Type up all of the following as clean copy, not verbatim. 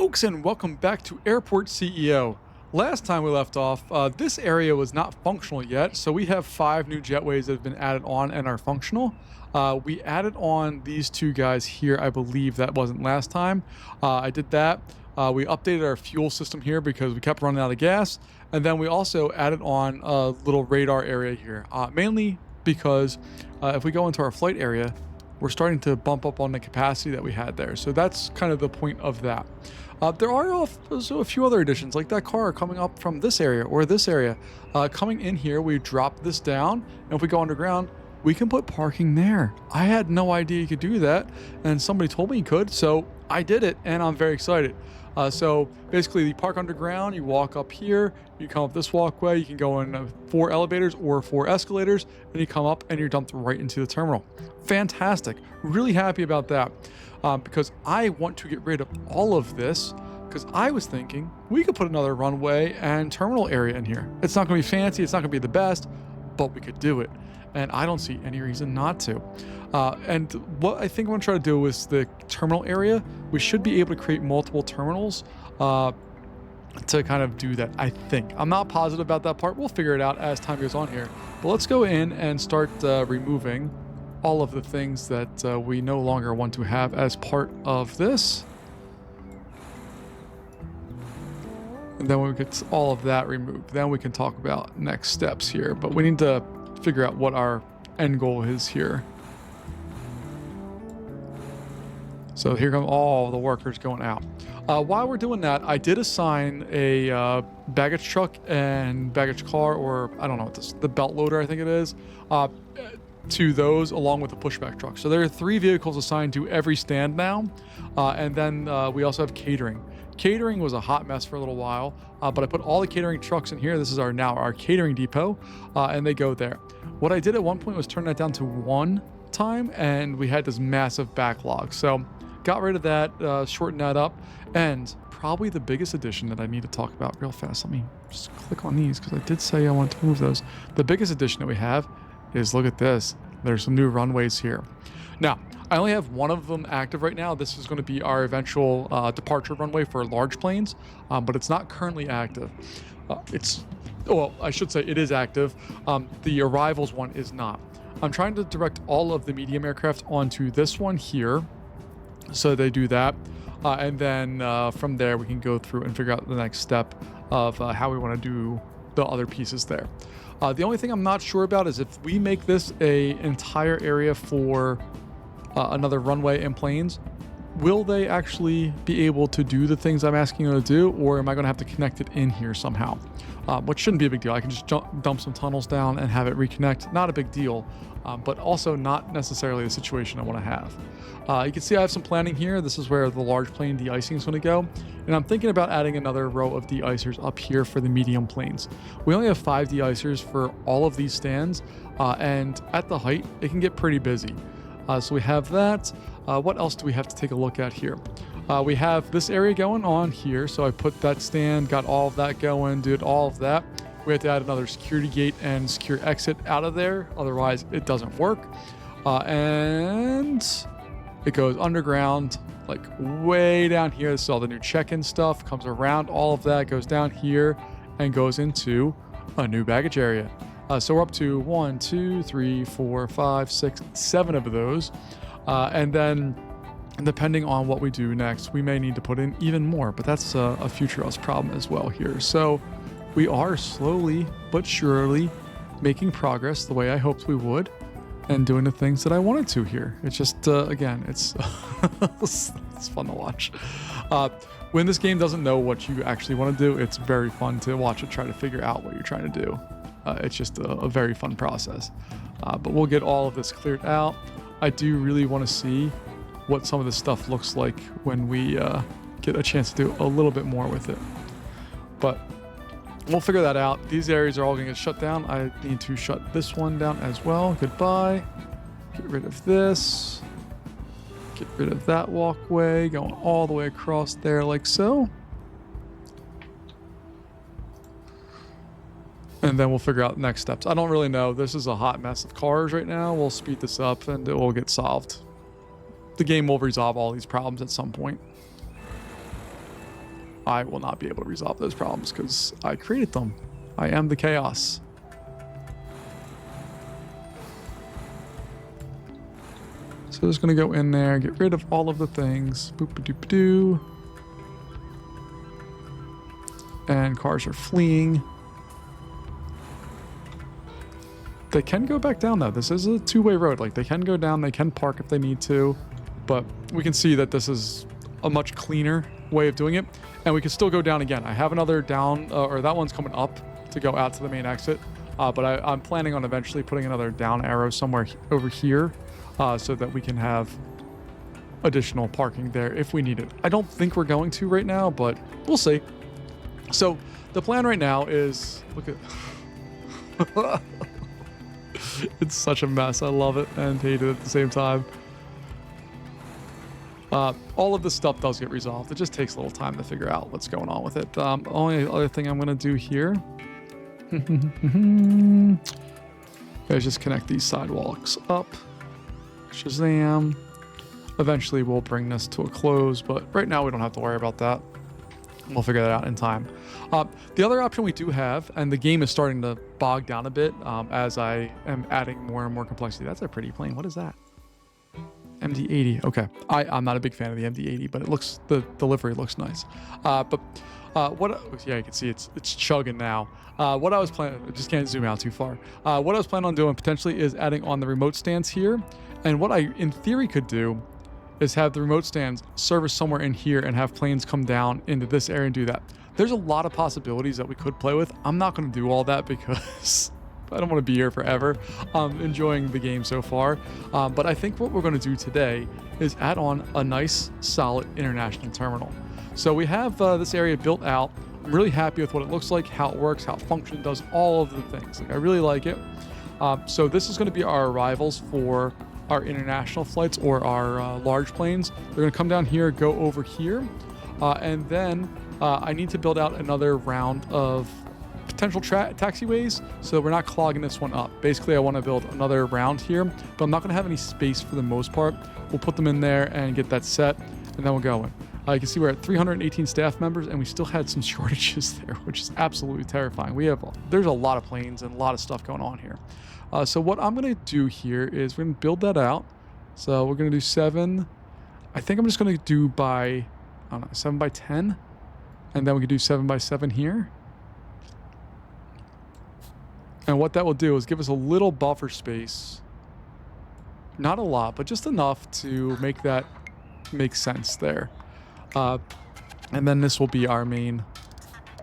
folks, and welcome back to Airport CEO. Last time we left off, this area was not functional yet, so we have 5 new jetways that have been added on and are functional. We added on these 2 guys here. I believe that wasn't last time. I did that. We updated our fuel system here because we kept running out of gas, and then we also added on a little radar area here, mainly because if we go into our flight area, we're starting to bump up on the capacity that we had there. So that's kind of the point of that. There are also a few other additions, like that car coming up from this area or this area. Coming in here, we drop this down, and if we go underground, we can put parking there. I had no idea you could do that, and somebody told me you could, so I did it, and I'm very excited. So basically, you park underground, you walk up here, you come up this walkway, you can go in 4 elevators or 4 escalators, and you come up and you're dumped right into the terminal. Fantastic. Really happy about that because I want to get rid of all of this because I was thinking we could put another runway and terminal area in here. It's not going to be fancy, it's not going to be the best, but we could do it. And I don't see any reason not to. And what I think I'm going to try to do is the terminal area. We should be able to create multiple terminals to kind of do that, I think. I'm not positive about that part. We'll figure it out as time goes on here. But let's go in and start removing all of the things that we no longer want to have as part of this. And then when we get all of that removed, then we can talk about next steps here. But we need to figure out what our end goal is here. So here come all the workers going out. While we're doing that, I did assign a baggage truck and baggage car, or I don't know what this, the belt loader I think it is, to those along with the pushback truck. So there are 3 vehicles assigned to every stand now. And then we also have catering. Catering was a hot mess for a little while, but I put all the catering trucks in here. This is our catering depot, and they go there. What I did at one point was turn that down to 1 time, and we had this massive backlog. So got rid of that, shortened that up, and probably the biggest addition that I need to talk about real fast. Let me just click on these because I did say I wanted to move those. The biggest addition that we have is, look at this. There's some new runways here. Now, I only have 1 of them active right now. This is going to be our eventual departure runway for large planes, but it's not currently active. Well, I should say it is active. The arrivals one is not. I'm trying to direct all of the medium aircraft onto this one here, so they do that. And then from there, we can go through and figure out the next step of how we want to do the other pieces there. The only thing I'm not sure about is if we make this a entire area for another runway and planes, will they actually be able to do the things I'm asking them to do, or am I going to have to connect it in here somehow? Which shouldn't be a big deal. I can just dump some tunnels down and have it reconnect. Not a big deal, but also not necessarily the situation I want to have. You can see I have some planning here. This is where the large plane de-icing is going to go. And I'm thinking about adding another row of de-icers up here for the medium planes. We only have 5 de-icers for all of these stands, and at the height, it can get pretty busy. So we have that. What else do we have to take a look at here? We have this area going on here. So I put that stand, got all of that going, did all of that. We have to add another security gate and secure exit out of there. Otherwise, it doesn't work. And it goes underground, like way down here. This is all the new check-in stuff. Comes around all of that, goes down here, and goes into a new baggage area. So we're up to 1, 2, 3, 4, 5, 6, 7 of those. And then depending on what we do next, we may need to put in even more, but that's a future us problem as well here. So we are slowly but surely making progress the way I hoped we would and doing the things that I wanted to here. It's just, again, it's, it's fun to watch. When this game doesn't know what you actually want to do, it's very fun to watch it try to figure out what you're trying to do. It's just a very fun process. But we'll get all of this cleared out. I do really want to see what some of this stuff looks like when we get a chance to do a little bit more with it. But we'll figure that out. These areas are all going to get shut down. I need to shut this one down as well. Goodbye. Get rid of this. Get rid of that walkway going all the way across there like so. And then we'll figure out next steps. I don't really know. This is a hot mess of cars right now. We'll speed this up and it will get solved. The game will resolve all these problems at some point. I will not be able to resolve those problems because I created them. I am the chaos. So just gonna go in there, get rid of all of the things. Boop-a-doop-a-doo. And cars are fleeing. They can go back down though. This is a two-way road. Like they can go down, they can park if they need to, but we can see that this is a much cleaner way of doing it. And we can still go down again. I have another down, or that one's coming up to go out to the main exit. But I'm planning on eventually putting another down arrow somewhere over here so that we can have additional parking there if we need it. I don't think we're going to right now, but we'll see. So the plan right now is, look at, it's such a mess. I love it and hate it at the same time. All of this stuff does get resolved. It just takes a little time to figure out what's going on with it. Only other thing I'm going to do here is just connect these sidewalks up. Shazam. Eventually we'll bring this to a close, but right now we don't have to worry about that. We'll figure that out in time. The other option we do have, and the game is starting to bog down a bit as I am adding more and more complexity. That's a pretty plane. What is that? MD-80. Okay. I'm not a big fan of the MD-80, but it looks, the delivery looks nice. Yeah, you can see it's chugging now. What I was planning, I just can't zoom out too far. What I was planning on doing potentially is adding on the remote stands here. And what I, in theory, could do is have the remote stands service somewhere in here and have planes come down into this area and do that. There's a lot of possibilities that we could play with. I'm not going to do all that because I don't want to be here forever. I'm enjoying the game so far. But I think what we're going to do today is add on a nice, solid international terminal. So we have this area built out. I'm really happy with what it looks like, how it works, how it functions, does all of the things. Like, I really like it. So this is going to be our arrivals for our international flights or our large planes. They're going to come down here, go over here, and then I need to build out another round of potential taxiways so that we're not clogging this one up. Basically, I want to build another round here, but I'm not going to have any space for the most part. We'll put them in there and get that set, and then we'll go in. You can see we're at 318 staff members, and we still had some shortages there, which is absolutely terrifying. There's a lot of planes and a lot of stuff going on here. So what I'm going to do here is we're going to build that out. So we're going to do 7. I think I'm just going to do by, I don't know, 7 by 10. And then we can do 7 by 7 here. And what that will do is give us a little buffer space. Not a lot, but just enough to make that make sense there. And then this will be our main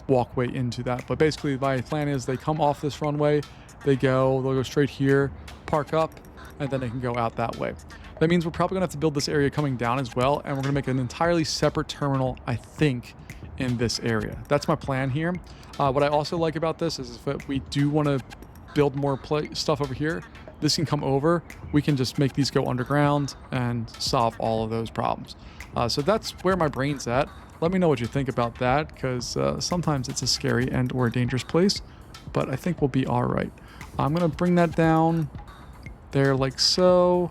walkway into that. But basically my plan is they come off this runway, they'll go straight here, park up, and then they can go out that way. That means we're probably gonna have to build this area coming down as well, and we're gonna make an entirely separate terminal, I think, in this area. That's my plan here. What I also like about this is if we do wanna build more stuff over here, this can come over. We can just make these go underground and solve all of those problems. So that's where my brain's at. Let me know what you think about that, because sometimes it's a scary and or dangerous place, but I think we'll be all right. I'm gonna bring that down there like so.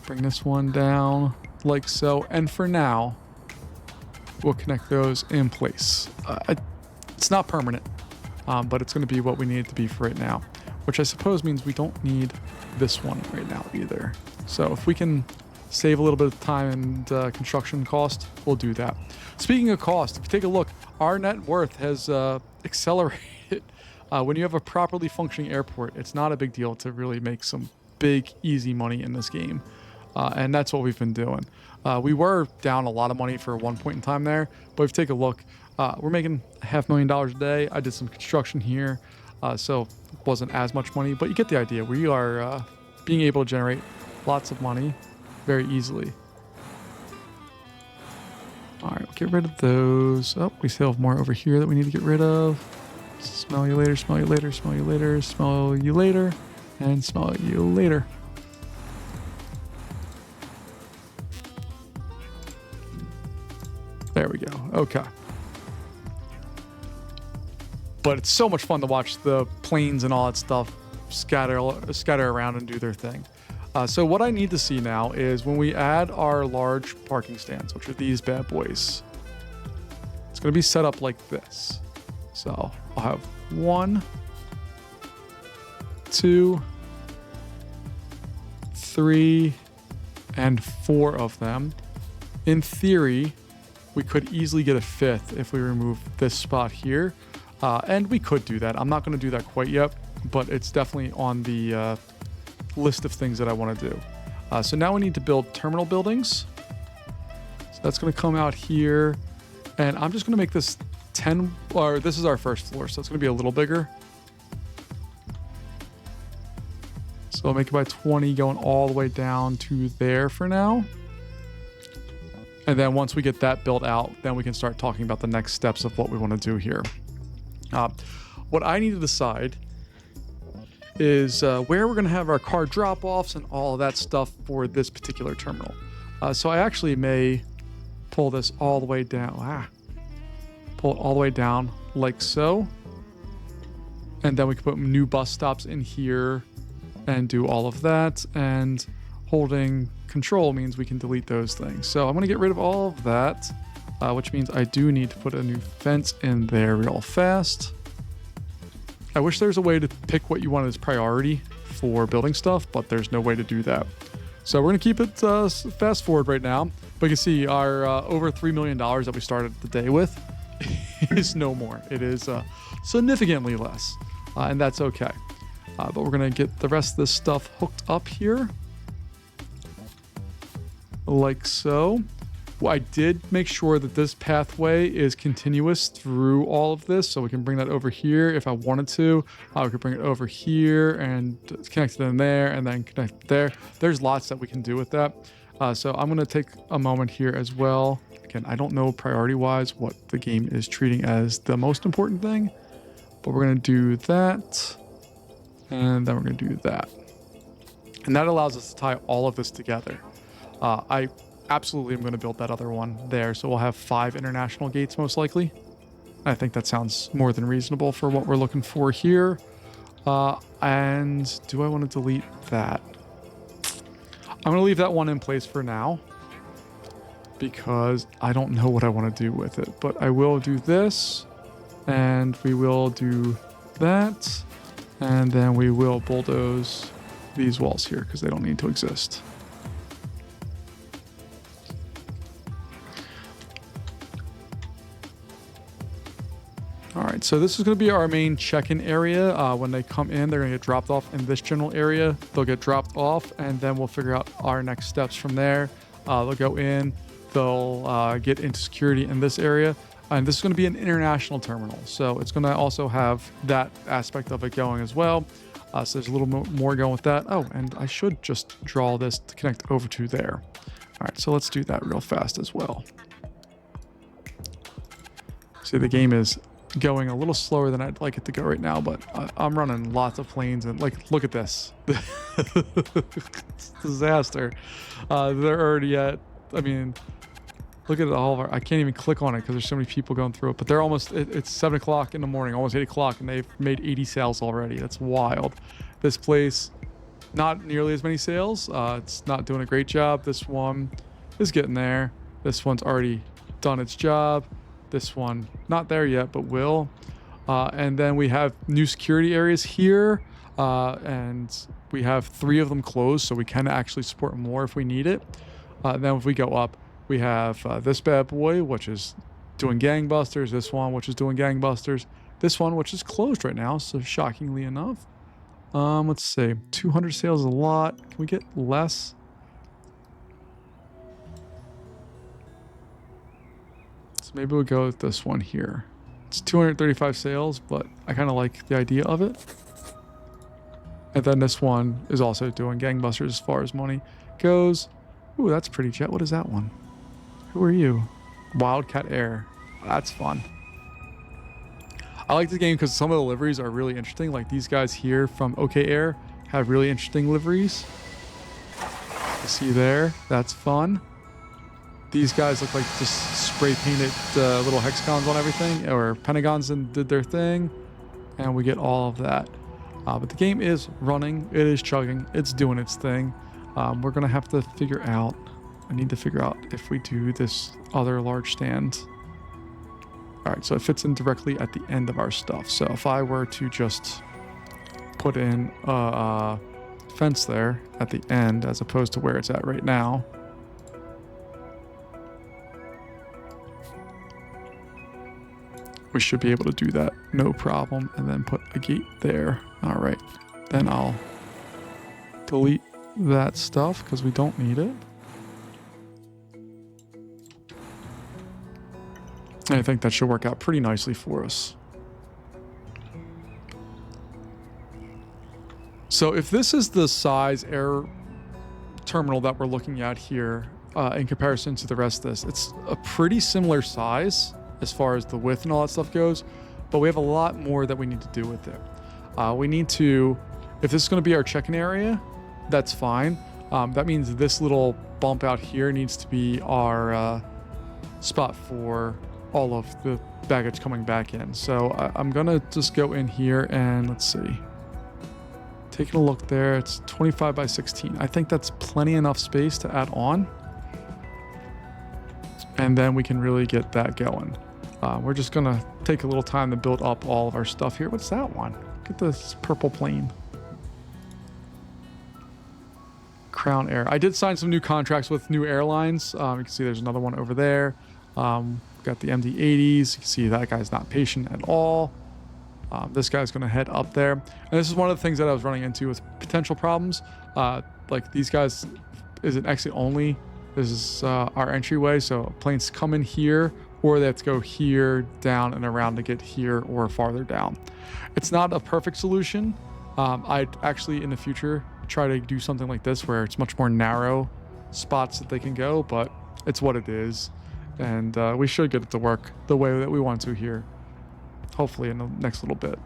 Bring this one down like so. And for now, we'll connect those in place. It's not permanent, but it's gonna be what we need it to be for right now, which I suppose means we don't need this one right now either. So if we can save a little bit of time and construction cost, we'll do that. Speaking of cost, if you take a look, our net worth has accelerated. When you have a properly functioning airport, it's not a big deal to really make some big, easy money in this game. And that's what we've been doing. We were down a lot of money for one point in time there, but if you take a look, we're making $500,000 a day. I did some construction here, so it wasn't as much money, but you get the idea. We are being able to generate lots of money very easily. All right, we'll get rid of those. Oh, we still have more over here that we need to get rid of. Smell you later, smell you later, smell you later, smell you later, and smell you later. There we go. Okay. But it's so much fun to watch the planes and all that stuff scatter around and do their thing. So what I need to see now is when we add our large parking stands, which are these bad boys. It's going to be set up like this. So I'll have 1, 2, 3, and 4 of them. In theory, we could easily get a 5th if we remove this spot here. And we could do that. I'm not going to do that quite yet, but it's definitely on the list of things that I want to do. So now we need to build terminal buildings. So that's going to come out here. And I'm just going to make this 10, or this is our first floor, so it's going to be a little bigger. So I'll make it by 20, going all the way down to there for now. And then once we get that built out, then we can start talking about the next steps of what we want to do here. What I need to decide is where we're going to have our car drop-offs and all of that stuff for this particular terminal. So I actually may pull this all the way down. Pull it all the way down like so. And then we can put new bus stops in here and do all of that. And holding control means we can delete those things. So I'm going to get rid of all of that, which means I do need to put a new fence in there real fast. I wish there was a way to pick what you want as priority for building stuff, but there's no way to do that. So we're going to keep it fast forward right now. But you can see our over $3 million that we started the day with is no more. It is significantly less, and that's okay. But we're going to get the rest of this stuff hooked up here. Like so. Well, I did make sure that this pathway is continuous through all of this, so we can bring that over here if I wanted to. We could bring it over here and connect it in there and then connect there. There's lots that we can do with that. So I'm going to take a moment here as well. Again, I don't know priority-wise what the game is treating as the most important thing, but we're going to do that, and then we're going to do that. And that allows us to tie all of this together. I absolutely am going to build that other one there, so we'll have 5 international gates most likely. I think that sounds more than reasonable for what we're looking for here. And do I want to delete that? I'm going to leave that one in place for now because I don't know what I want to do with it, but I will do this, and we will do that, and then we will bulldoze these walls here because they don't need to exist. All right, so this is going to be our main check-in area. When they come in, they're going to get dropped off in this general area. They'll get dropped off, and then we'll figure out our next steps from there. They'll go in, they'll get into security in this area, and this is going to be an international terminal. So it's going to also have that aspect of it going as well. So there's a little more going with that. Oh, and I should just draw this to connect over to there. All right, so let's do that real fast as well. See, the game is going a little slower than I'd like it to go right now, but I'm running lots of planes, and like, look at this. It's a disaster. They're already at, I mean, look at all of our, I can't even click on it because there's so many people going through it, but they're almost, it's 7 o'clock in the morning, almost 8 o'clock, and they've made 80 sales already. That's wild. This place, not nearly as many sales. It's not doing a great job. This one is getting there. This one's already done its job. This one, not there yet, but will. And then we have new security areas here, and we have 3 of them closed, so we can actually support more if we need it. Then if we go up, we have this bad boy, which is doing gangbusters. This one, which is doing gangbusters. This one, which is closed right now, so shockingly enough. Let's see, 200 sales is a lot. Can we get less? So maybe we'll go with this one here. It's 235 sales, but I kind of like the idea of it. And then this one is also doing gangbusters as far as money goes. Ooh, that's pretty, Jet. What is that one? Who are you? Wildcat Air. That's fun. I like this game because some of the liveries are really interesting. Like these guys here from OK Air have really interesting liveries. You see there? That's fun. These guys look like just spray painted little hexagons on everything, or pentagons, and did their thing. And we get all of that. But the game is running. It is chugging. It's doing its thing. We're going to have to figure out, I need to figure out if we do this other large stand. All right, so it fits in directly at the end of our stuff. So if I were to just put in a fence there at the end as opposed to where it's at right now, we should be able to do that no problem, and then put a gate there. All right, then I'll delete that stuff because we don't need it. I think that should work out pretty nicely for us. So if this is the size air terminal that we're looking at here in comparison to the rest of this, it's a pretty similar size as far as the width and all that stuff goes, but we have a lot more that we need to do with it. We need to, if this is going to be our check-in area, that's fine. That means this little bump out here needs to be our spot for all of the baggage coming back in. So I'm gonna just go in here and let's see. Taking a look there, it's 25 by 16. I think that's plenty enough space to add on. And then we can really get that going. We're just gonna take a little time to build up all of our stuff here. What's that one? Look at this purple plane. Crown Air. I did sign some new contracts with new airlines. You can see there's another one over there. Got the MD-80s. You can see that guy's not patient at all. This guy's going to head up there. And this is one of the things that I was running into with potential problems. Like these guys is an exit only. This is our entryway. So planes come in here, or they have to go here, down, and around to get here or farther down. It's not a perfect solution. I'd actually, in the future, try to do something like this where it's much more narrow spots that they can go, but it's what it is. And we should get it to work the way that we want to here, hopefully in the next little bit.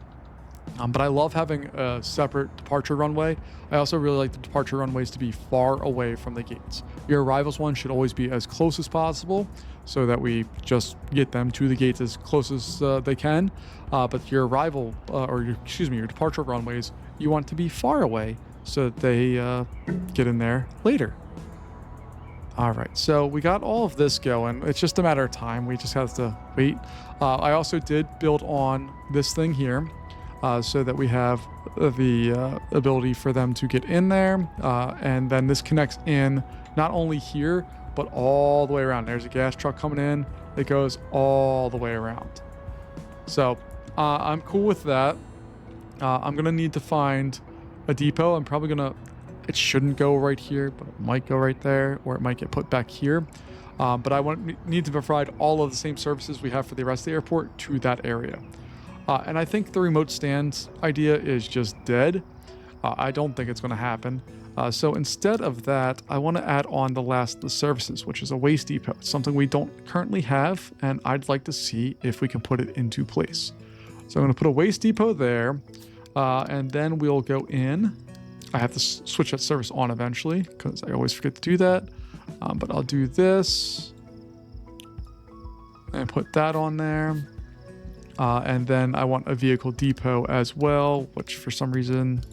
But I love having a separate departure runway. I also really like the departure runways to be far away from the gates. Your arrivals one should always be as close as possible so that we just get them to the gates as close as they can. But your arrival, your departure runways, you want to be far away so that they get in there later. All right, so we got all of this going. It's just a matter of time. We just have to wait. I also did build on this thing here so that we have the ability for them to get in there. And then this connects in not only here, but all the way around. There's a gas truck coming in. It goes all the way around. So I'm cool with that. I'm going to need to find a depot. I'm probably going to... It shouldn't go right here, but it might go right there, or it might get put back here. But I need to provide all of the same services we have for the rest of the airport to that area. And I think the remote stand idea is just dead. I don't think it's going to happen. So instead of that, I want to add on the last of the services, which is a waste depot. It's something we don't currently have, and I'd like to see if we can put it into place. So I'm going to put a waste depot there, and then we'll go in. I have to switch that service on eventually because I always forget to do that. But I'll do this and put that on there. And then I want a vehicle depot as well, which for some reason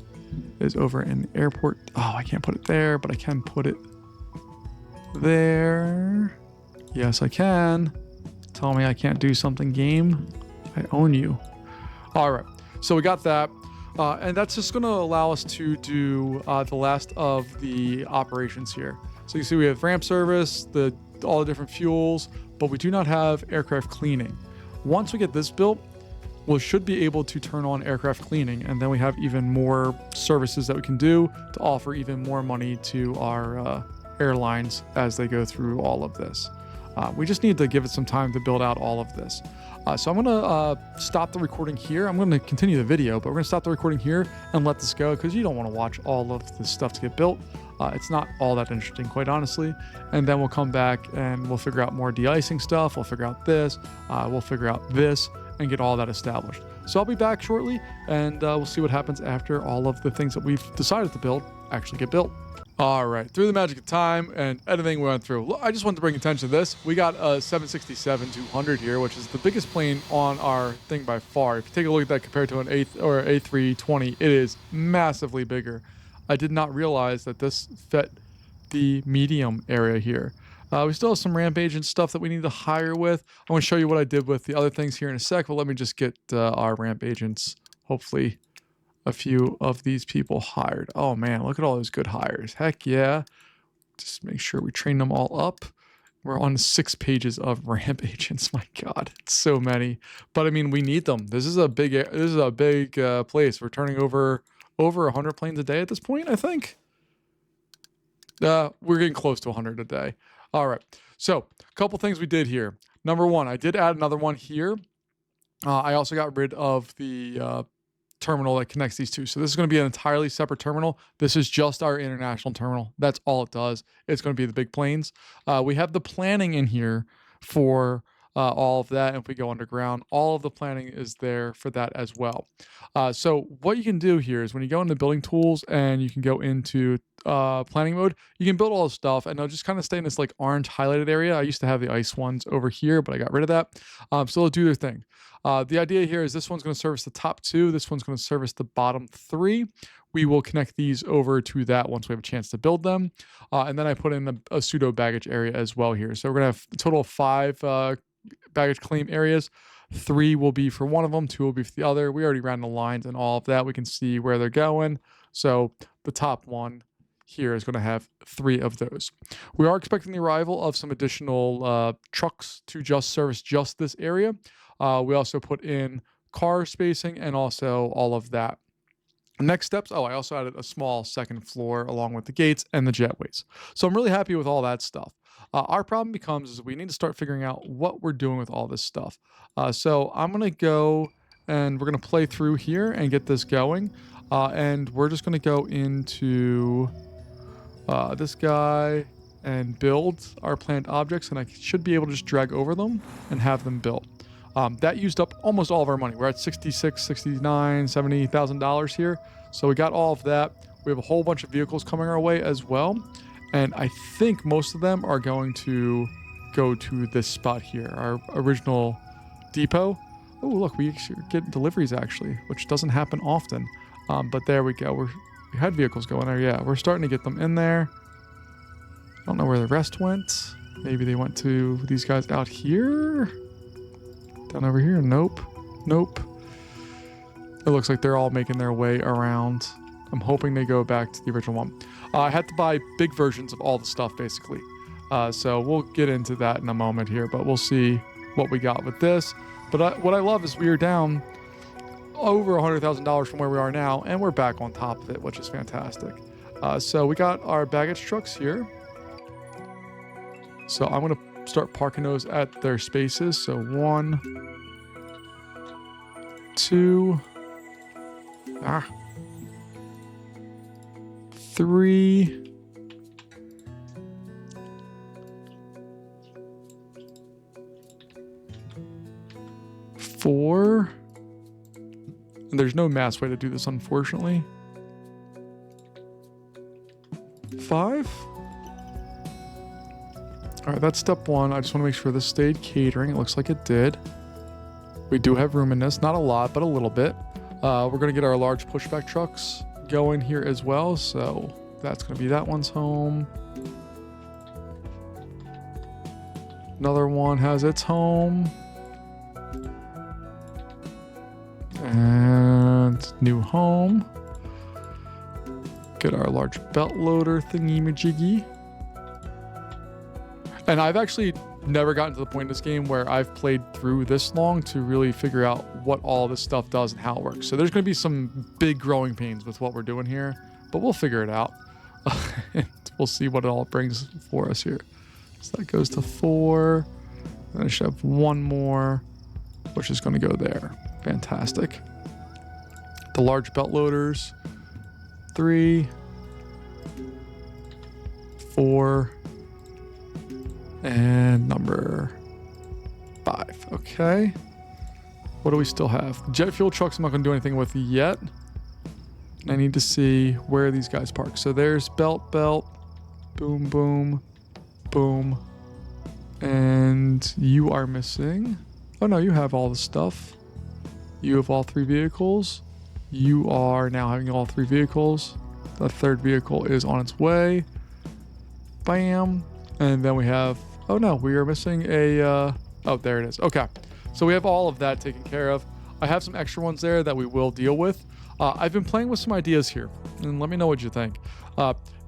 is over in the airport. Oh, I can't put it there, but I can put it there. Yes, I can. Tell me I can't do something, game. I own you. All right, so we got that. And that's just going to allow us to do the last of the operations here. So you see we have ramp service, all the different fuels, but we do not have aircraft cleaning. Once we get this built, we should be able to turn on aircraft cleaning, and then we have even more services that we can do to offer even more money to our airlines as they go through all of this. We just need to give it some time to build out all of this. So I'm going to stop the recording here. I'm going to continue the video, but we're going to stop the recording here and let this go because you don't want to watch all of this stuff to get built. It's not all that interesting, quite honestly. And then we'll come back and we'll figure out more de-icing stuff. We'll figure out this. We'll figure out this and get all that established. So I'll be back shortly, and we'll see what happens after all of the things that we've decided to build actually get built. All right, through the magic of time and editing we went through, I just wanted to bring attention to this. We got a 767-200 here, which is the biggest plane on our thing by far. If you take a look at that compared to an A320, it is massively bigger. I did not realize that this fit the medium area here. We still have some ramp agent stuff that we need to hire with. I'm going to show you what I did with the other things here in a sec, but let me just get our ramp agents, hopefully a few of these people hired. Oh man, look at all those good hires. Heck yeah. Just make sure we train them all up. We're on 6 pages of ramp agents. My God, it's so many. But I mean, we need them. This is a big place. We're turning over 100 planes a day at this point, I think. We're getting close to 100 a day. All right. So a couple things we did here. Number one, I did add another one here. I also got rid of the terminal that connects these two. So this is going to be an entirely separate terminal. This is just our international terminal. That's all it does. It's going to be the big planes. We have the planning in here for all of that. And if we go underground, all of the planning is there for that as well. So what you can do here is when you go into building tools and you can go into planning mode, you can build all this stuff and they'll just kind of stay in this like orange highlighted area. I used to have the ice ones over here, but I got rid of that. So they'll do their thing. The idea here is this one's going to service the top 2. This one's going to service the bottom 3. We will connect these over to that once we have a chance to build them. And then I put in a pseudo baggage area as well here. So we're going to have a total of 5 baggage claim areas. 3 will be for one of them, 2 will be for the other. We already ran the lines and all of that. We can see where they're going. So the top one here is going to have 3 of those. We are expecting the arrival of some additional trucks to just service just this area. We also put in car spacing and also all of that. Next steps, I also added a small second floor along with the gates and the jetways. So I'm really happy with all that stuff. Our problem becomes is we need to start figuring out what we're doing with all this stuff. So I'm going to go and we're going to play through here and get this going. And we're just going to go into this guy and build our planned objects. And I should be able to just drag over them and have them built. That used up almost all of our money. We're at $66,000, $69,000, $70,000 here. So we got all of that. We have a whole bunch of vehicles coming our way as well. And I think most of them are going to go to this spot here, our original depot. Oh, look, we get deliveries actually, which doesn't happen often. But there we go. We had vehicles going there. Yeah, we're starting to get them in there. I don't know where the rest went. Maybe they went to these guys out here. Down over here? Nope. Nope. It looks like they're all making their way around. I'm hoping they go back to the original one. I had to buy big versions of all the stuff, basically. So we'll get into that in a moment here, but we'll see what we got with this. But what I love is we are down over $100,000 from where we are now, and we're back on top of it, which is fantastic. So we got our baggage trucks here. So I'm going to start parking those at their spaces. So 1, 2, 3, 4. And there's no mass way to do this, unfortunately. 5. All right, that's step 1. I just want to make sure this stayed catering. It looks like it did. We do have room in this. Not a lot, but a little bit. We're going to get our large pushback trucks going here as well. So that's going to be that one's home. Another one has its home. And new home. Get our large belt loader thingy-majiggy. And I've actually never gotten to the point in this game where I've played through this long to really figure out what all this stuff does and how it works. So there's going to be some big growing pains with what we're doing here, but we'll figure it out. We'll see what it all brings for us here. So that goes to 4. Then I should have 1 more, which is going to go there. Fantastic. The large belt loaders. 3, 4, and number 5. Okay. What do we still have? Jet fuel trucks I'm not going to do anything with yet. I need to see where these guys park. So there's belt, boom, boom, boom. And you are missing. Oh no, you have all the stuff. You have all 3 vehicles. You are now having all 3 vehicles. The 3rd vehicle is on its way. Bam. And then we have, oh no, we are missing a, oh, there it is. Okay. So we have all of that taken care of. I have some extra ones there that we will deal with. I've been playing with some ideas here, and let me know what you think.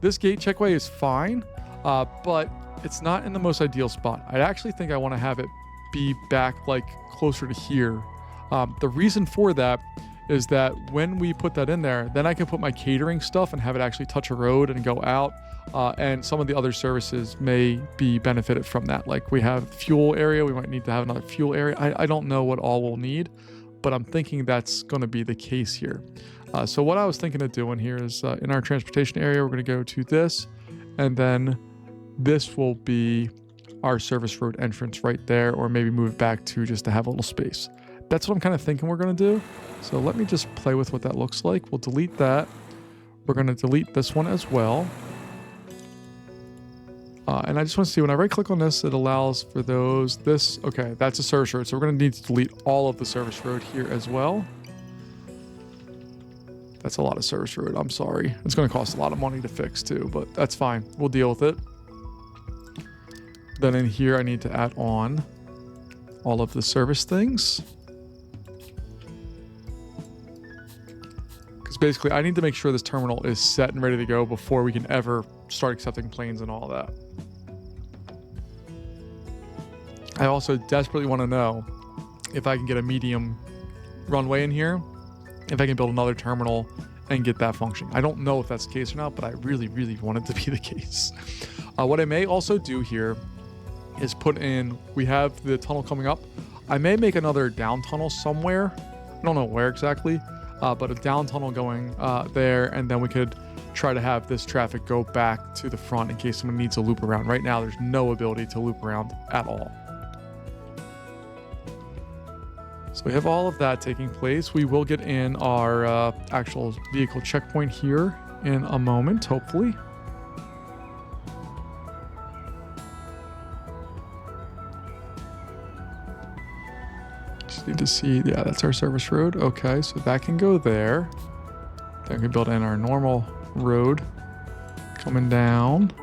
This gate checkway is fine, but it's not in the most ideal spot. I actually think I want to have it be back like closer to here. The reason for that is that when we put that in there, then I can put my catering stuff and have it actually touch a road and go out. And some of the other services may be benefited from that. Like we have fuel area, we might need to have another fuel area. I don't know what all we'll need, but I'm thinking that's going to be the case here. So what I was thinking of doing here is in our transportation area, we're going to go to this, and then this will be our service road entrance right there, or maybe move it back to just to have a little space. That's what I'm kind of thinking we're going to do. So let me just play with what that looks like. We'll delete that. We're going to delete this one as well. And I just want to see, when I right click on this, it allows for those, okay, that's a service road. So we're going to need to delete all of the service road here as well. That's a lot of service road. I'm sorry. It's going to cost a lot of money to fix too, but that's fine. We'll deal with it. Then in here, I need to add on all of the service things. Because basically, I need to make sure this terminal is set and ready to go before we can ever start accepting planes and all that. I also desperately want to know if I can get a medium runway in here, if I can build another terminal and get that functioning. I don't know if that's the case or not, but I really, really want it to be the case. What I may also do here is put in, we have the tunnel coming up. I may make another down tunnel somewhere. I don't know where exactly, but a down tunnel going there, and then we could try to have this traffic go back to the front in case someone needs to loop around. Right now, there's no ability to loop around at all. So we have all of that taking place. We will get in our actual vehicle checkpoint here in a moment, hopefully. Just need to see, yeah, that's our service road. Okay, so that can go there. Then we can build in our normal road coming down.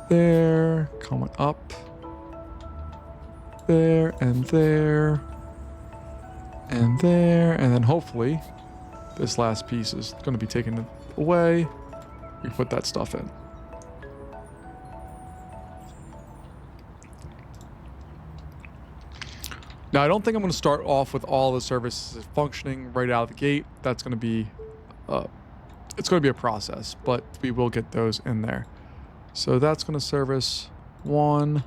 There, coming up. There, and there, and there, and then hopefully this last piece is going to be taken away. We put that stuff in. Now, I don't think I'm going to start off with all the services functioning right out of the gate. That's going to be, it's going to be a process, but we will get those in there. So that's going to service 1,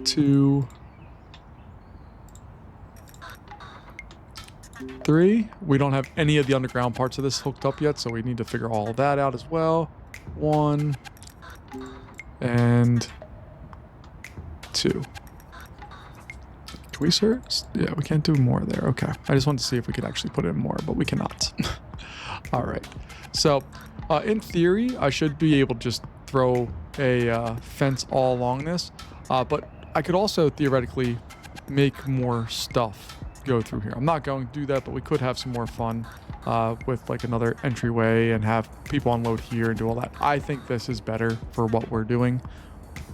2, 3. We don't have any of the underground parts of this hooked up yet, so we need to figure all of that out as well. 1 and 2. Can we search? Yeah, we can't do more there. Okay. I just wanted to see if we could actually put in more, but we cannot. All right. So in theory, I should be able to just throw a fence all along this, but I could also theoretically make more stuff go through here. I'm not going to do that, but we could have some more fun with like another entryway and have people unload here and do all that. I think this is better for what we're doing.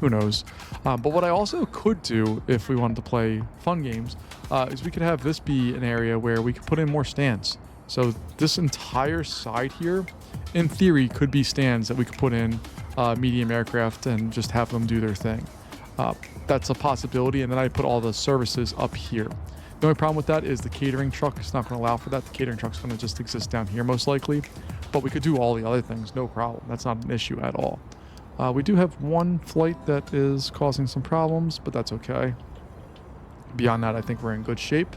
Who knows? But what I also could do if we wanted to play fun games is we could have this be an area where we could put in more stands. So this entire side here, in theory, could be stands that we could put in medium aircraft and just have them do their thing. That's a possibility, and then I put all the services up here. The only problem with that is the catering truck is not going to allow for that. The catering truck's going to just exist down here most likely, but we could do all the other things, no problem. That's not an issue at all. We do have one flight that is causing some problems, but that's okay. Beyond that, I think we're in good shape.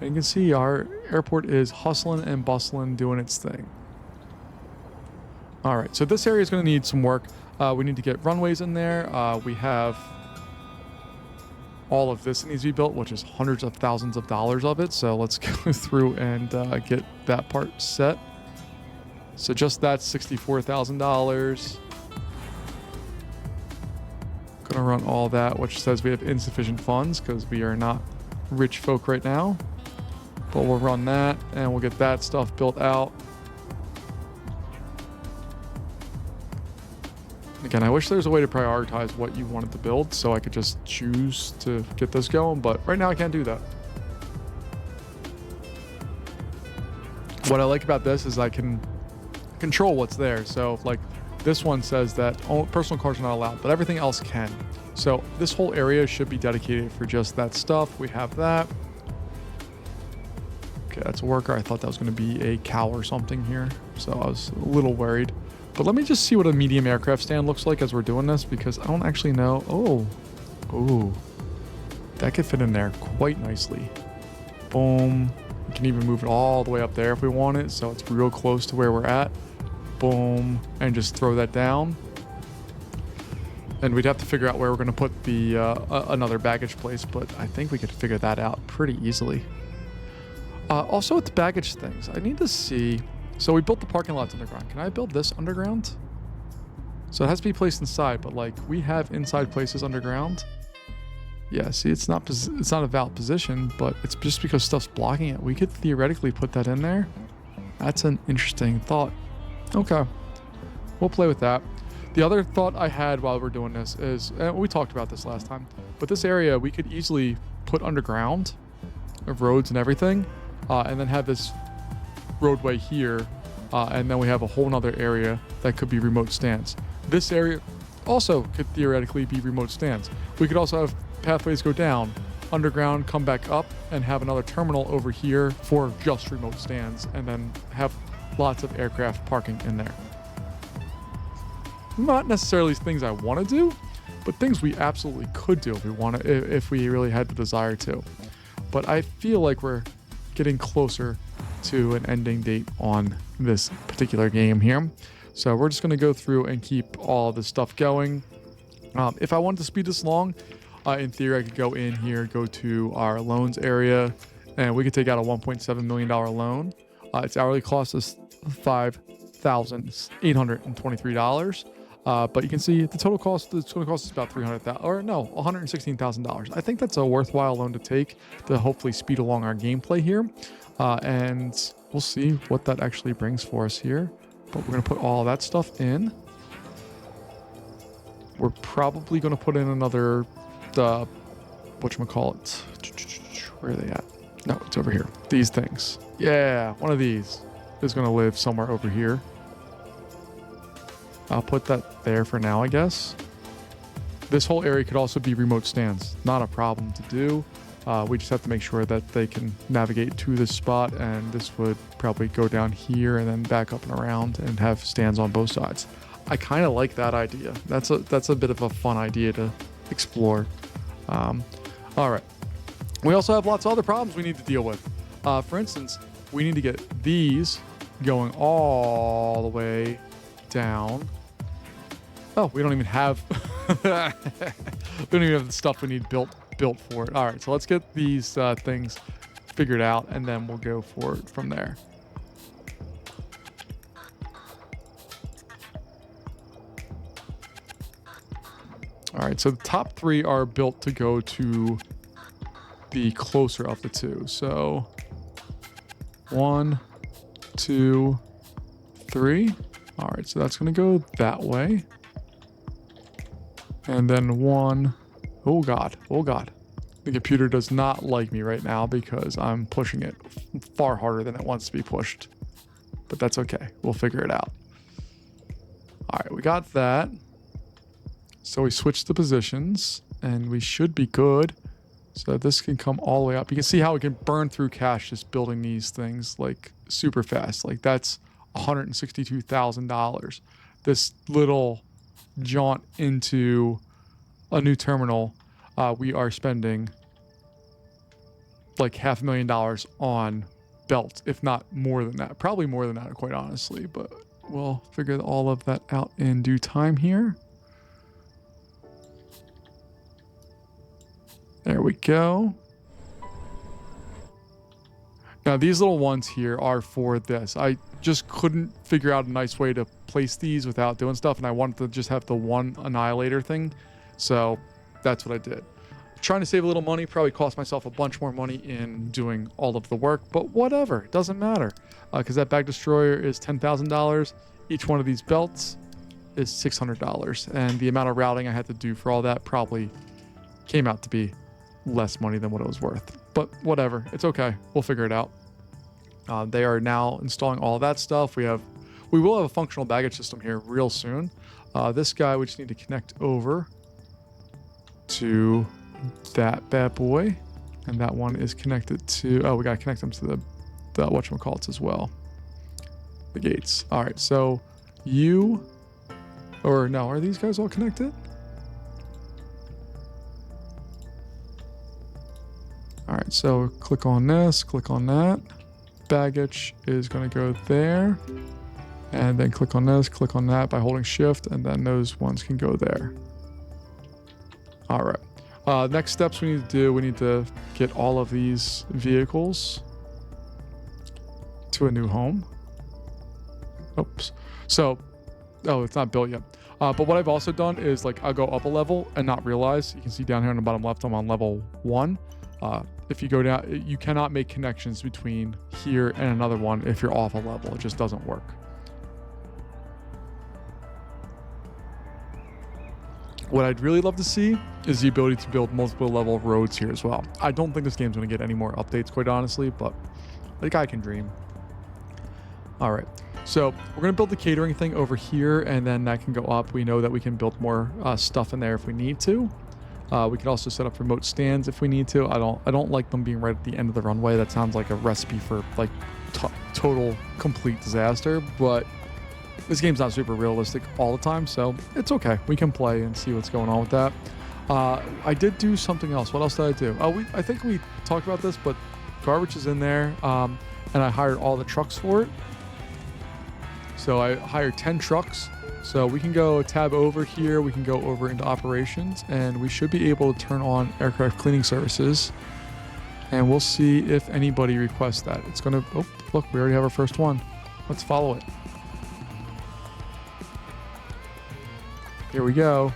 And you can see our airport is hustling and bustling, doing its thing. All right, so this area is going to need some work. We need to get runways in there. We have all of this that needs to be built, which is hundreds of thousands of dollars of it. So let's go through and get that part set. So just that's $64,000. Gonna run all that, which says we have insufficient funds because we are not rich folk right now. But we'll run that and we'll get that stuff built out. Again, I wish there was a way to prioritize what you wanted to build so I could just choose to get this going, but right now I can't do that. What I like about this is I can control what's there. So like this one says that personal cars are not allowed, but everything else can. So this whole area should be dedicated for just that stuff. We have that. Okay, that's a worker. I thought that was going to be a cow or something here, so I was a little worried. But let me just see what a medium aircraft stand looks like as we're doing this, because I don't actually know. Oh, that could fit in there quite nicely. Boom. We can even move it all the way up there if we want it, so it's real close to where we're at. Boom, and just throw that down. And we'd have to figure out where we're going to put the another baggage place, but I think we could figure that out pretty easily. Also with the baggage things, I need to see. So we built the parking lots underground. Can I build this underground? So it has to be placed inside, but like we have inside places underground. Yeah, see, it's not a valid position, but it's just because stuff's blocking it. We could theoretically put that in there. That's an interesting thought. Okay, we'll play with that. The other thought I had while we're doing this is, and we talked about this last time, but this area we could easily put underground of roads and everything, and then have this roadway here, and then we have a whole nother area that could be remote stands. This area also could theoretically be remote stands. We could also have pathways go down, underground, come back up, and have another terminal over here for just remote stands, and then have lots of aircraft parking in there. Not necessarily things I want to do, but things we absolutely could do if we want to, if we really had the desire to. But I feel like we're getting closer to an ending date on this particular game here. So we're just going to go through and keep all of this stuff going. If I wanted to speed this along, in theory, I could go in here, go to our loans area, and we could take out a $1.7 million loan. Its hourly cost is $5,823. But you can see the total cost, it's going to cost us about $116,000. I think that's a worthwhile loan to take to hopefully speed along our gameplay here. And we'll see what that actually brings for us here. But we're going to put all that stuff in. We're probably going to put in another, whatchamacallit. Where are they at? No, it's over here. These things. Yeah, one of these is going to live somewhere over here. I'll put that there for now, I guess. This whole area could also be remote stands. Not a problem to do. We just have to make sure that they can navigate to this spot, and this would probably go down here and then back up and around and have stands on both sides. I kind of like that idea. That's a bit of a fun idea to explore. All right. We also have lots of other problems we need to deal with. For instance, we need to get these going all the way down. Oh, we don't even have we don't even have the stuff we need built for it. All right, so let's get these things figured out, and then we'll go for it from there. All right, so the top three are built to go to the closer of the two. So 1, 2, 3. All right, so that's going to go that way. And then 1. Oh, God. Oh, God. The computer does not like me right now because I'm pushing it far harder than it wants to be pushed. But that's okay. We'll figure it out. All right, we got that. So we switched the positions, and we should be good. So this can come all the way up. You can see how we can burn through cash just building these things like super fast. Like that's $162,000. This little jaunt into a new terminal, we are spending like $500,000 on belts, if not more than that. Probably more than that, quite honestly, but we'll figure all of that out in due time here. There we go. Now these little ones here are for this. I just couldn't figure out a nice way to place these without doing stuff, and I wanted to just have the one annihilator thing, so that's what I did. Trying to save a little money, probably cost myself a bunch more money in doing all of the work, but whatever, it doesn't matter, because that bag destroyer is $10,000. Each one of these belts is $600, and the amount of routing I had to do for all that probably came out to be less money than what it was worth. But whatever, it's okay. We'll figure it out. They are now installing all of that stuff. We will have a functional baggage system here real soon. This guy, we just need to connect over to that bad boy, and that one is connected to, we gotta connect them to the whatchamacallits as well, the gates. All right, so are these guys all connected? All right, so click on this, click on that. Baggage is going to go there, and then click on this, click on that by holding shift, and then those ones can go there. All right, next steps we need to do, we need to get all of these vehicles to a new home. Oops. So, it's not built yet. But what I've also done is, like, I'll go up a level and not realize. You can see down here on the bottom left, I'm on level 1. If you go down, you cannot make connections between here and another one if you're off a level. It just doesn't work. What I'd really love to see is the ability to build multiple level roads here as well. I don't think this game's going to get any more updates, quite honestly, but like, I can dream. All right, so we're going to build the catering thing over here, and then that can go up. We know that we can build more stuff in there if we need to. We can also set up remote stands if we need to. I don't like them being right at the end of the runway. That sounds like a recipe for like total complete disaster, but this game's not super realistic all the time, so it's okay. We can play and see what's going on with that. I did do something else. What else did I do? I think we talked about this, but garbage is in there, and I hired all the trucks for it. So I hired 10 trucks. So we can go tab over here. We can go over into operations, and we should be able to turn on aircraft cleaning services. And we'll see if anybody requests that. It's going to, oh, look, we already have our first one. Let's follow it. Here we go.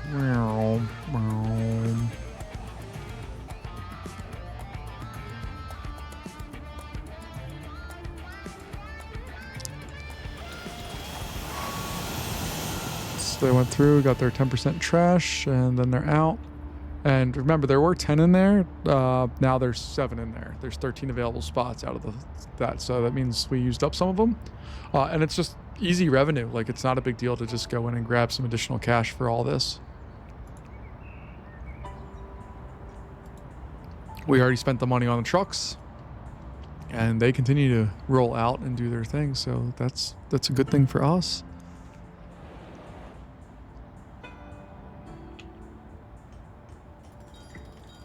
So they went through, got their 10% trash, and then they're out. And remember, there were 10 in there. Now there's 7 in there. There's 13 available spots out of that. So that means we used up some of them. And it's just easy revenue. Like, it's not a big deal to just go in and grab some additional cash for all this. We already spent the money on the trucks, and they continue to roll out and do their thing. So that's a good thing for us.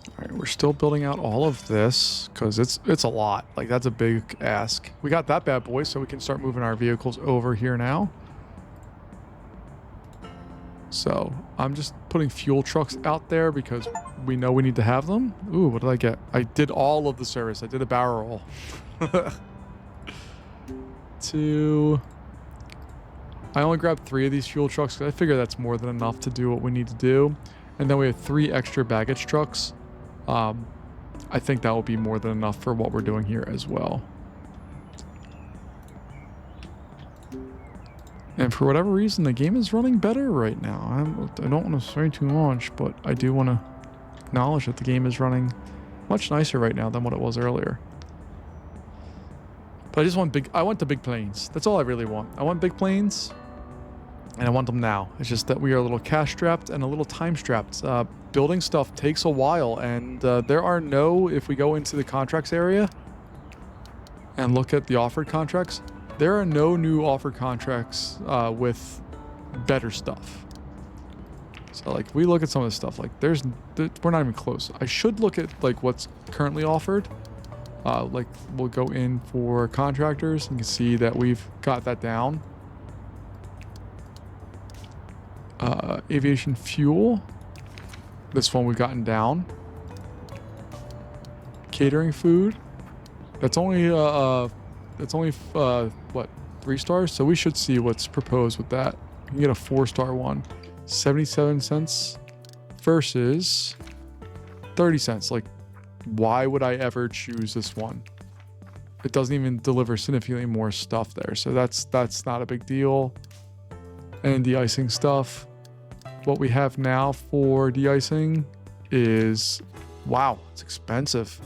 All right, we're still building out all of this because it's a lot. Like, that's a big ask. We got that bad boy, so we can start moving our vehicles over here now. So I'm just putting fuel trucks out there because we know we need to have them. Ooh, what did I get? I did all of the service. I did a barrel roll. I only grabbed 3 of these fuel trucks because I figure that's more than enough to do what we need to do. And then we have 3 extra baggage trucks. I think that will be more than enough for what we're doing here as well. And for whatever reason, the game is running better right now. I don't want to say too much, but I do want to acknowledge that the game is running much nicer right now than what it was earlier. But I want the big planes. That's all I really want. I want big planes, and I want them now. It's just that we are a little cash strapped and a little time strapped. Building stuff takes a while, and there are no, if we go into the contracts area and look at the offered contracts, there are no new offered contracts with better stuff. So, like, we look at some of this stuff, like, we're not even close. I should look at, like, what's currently offered. Like, we'll go in for contractors, and you can see that we've got that down. Aviation fuel. This one we've gotten down. Catering food. That's only what, 3 stars? So we should see what's proposed with that. You can get a 4-star one. 77 cents versus 30 cents. Like, why would I ever choose this one? It doesn't even deliver significantly more stuff there. So that's not a big deal. and de-icing stuff. What we have now for de-icing is, wow, it's expensive.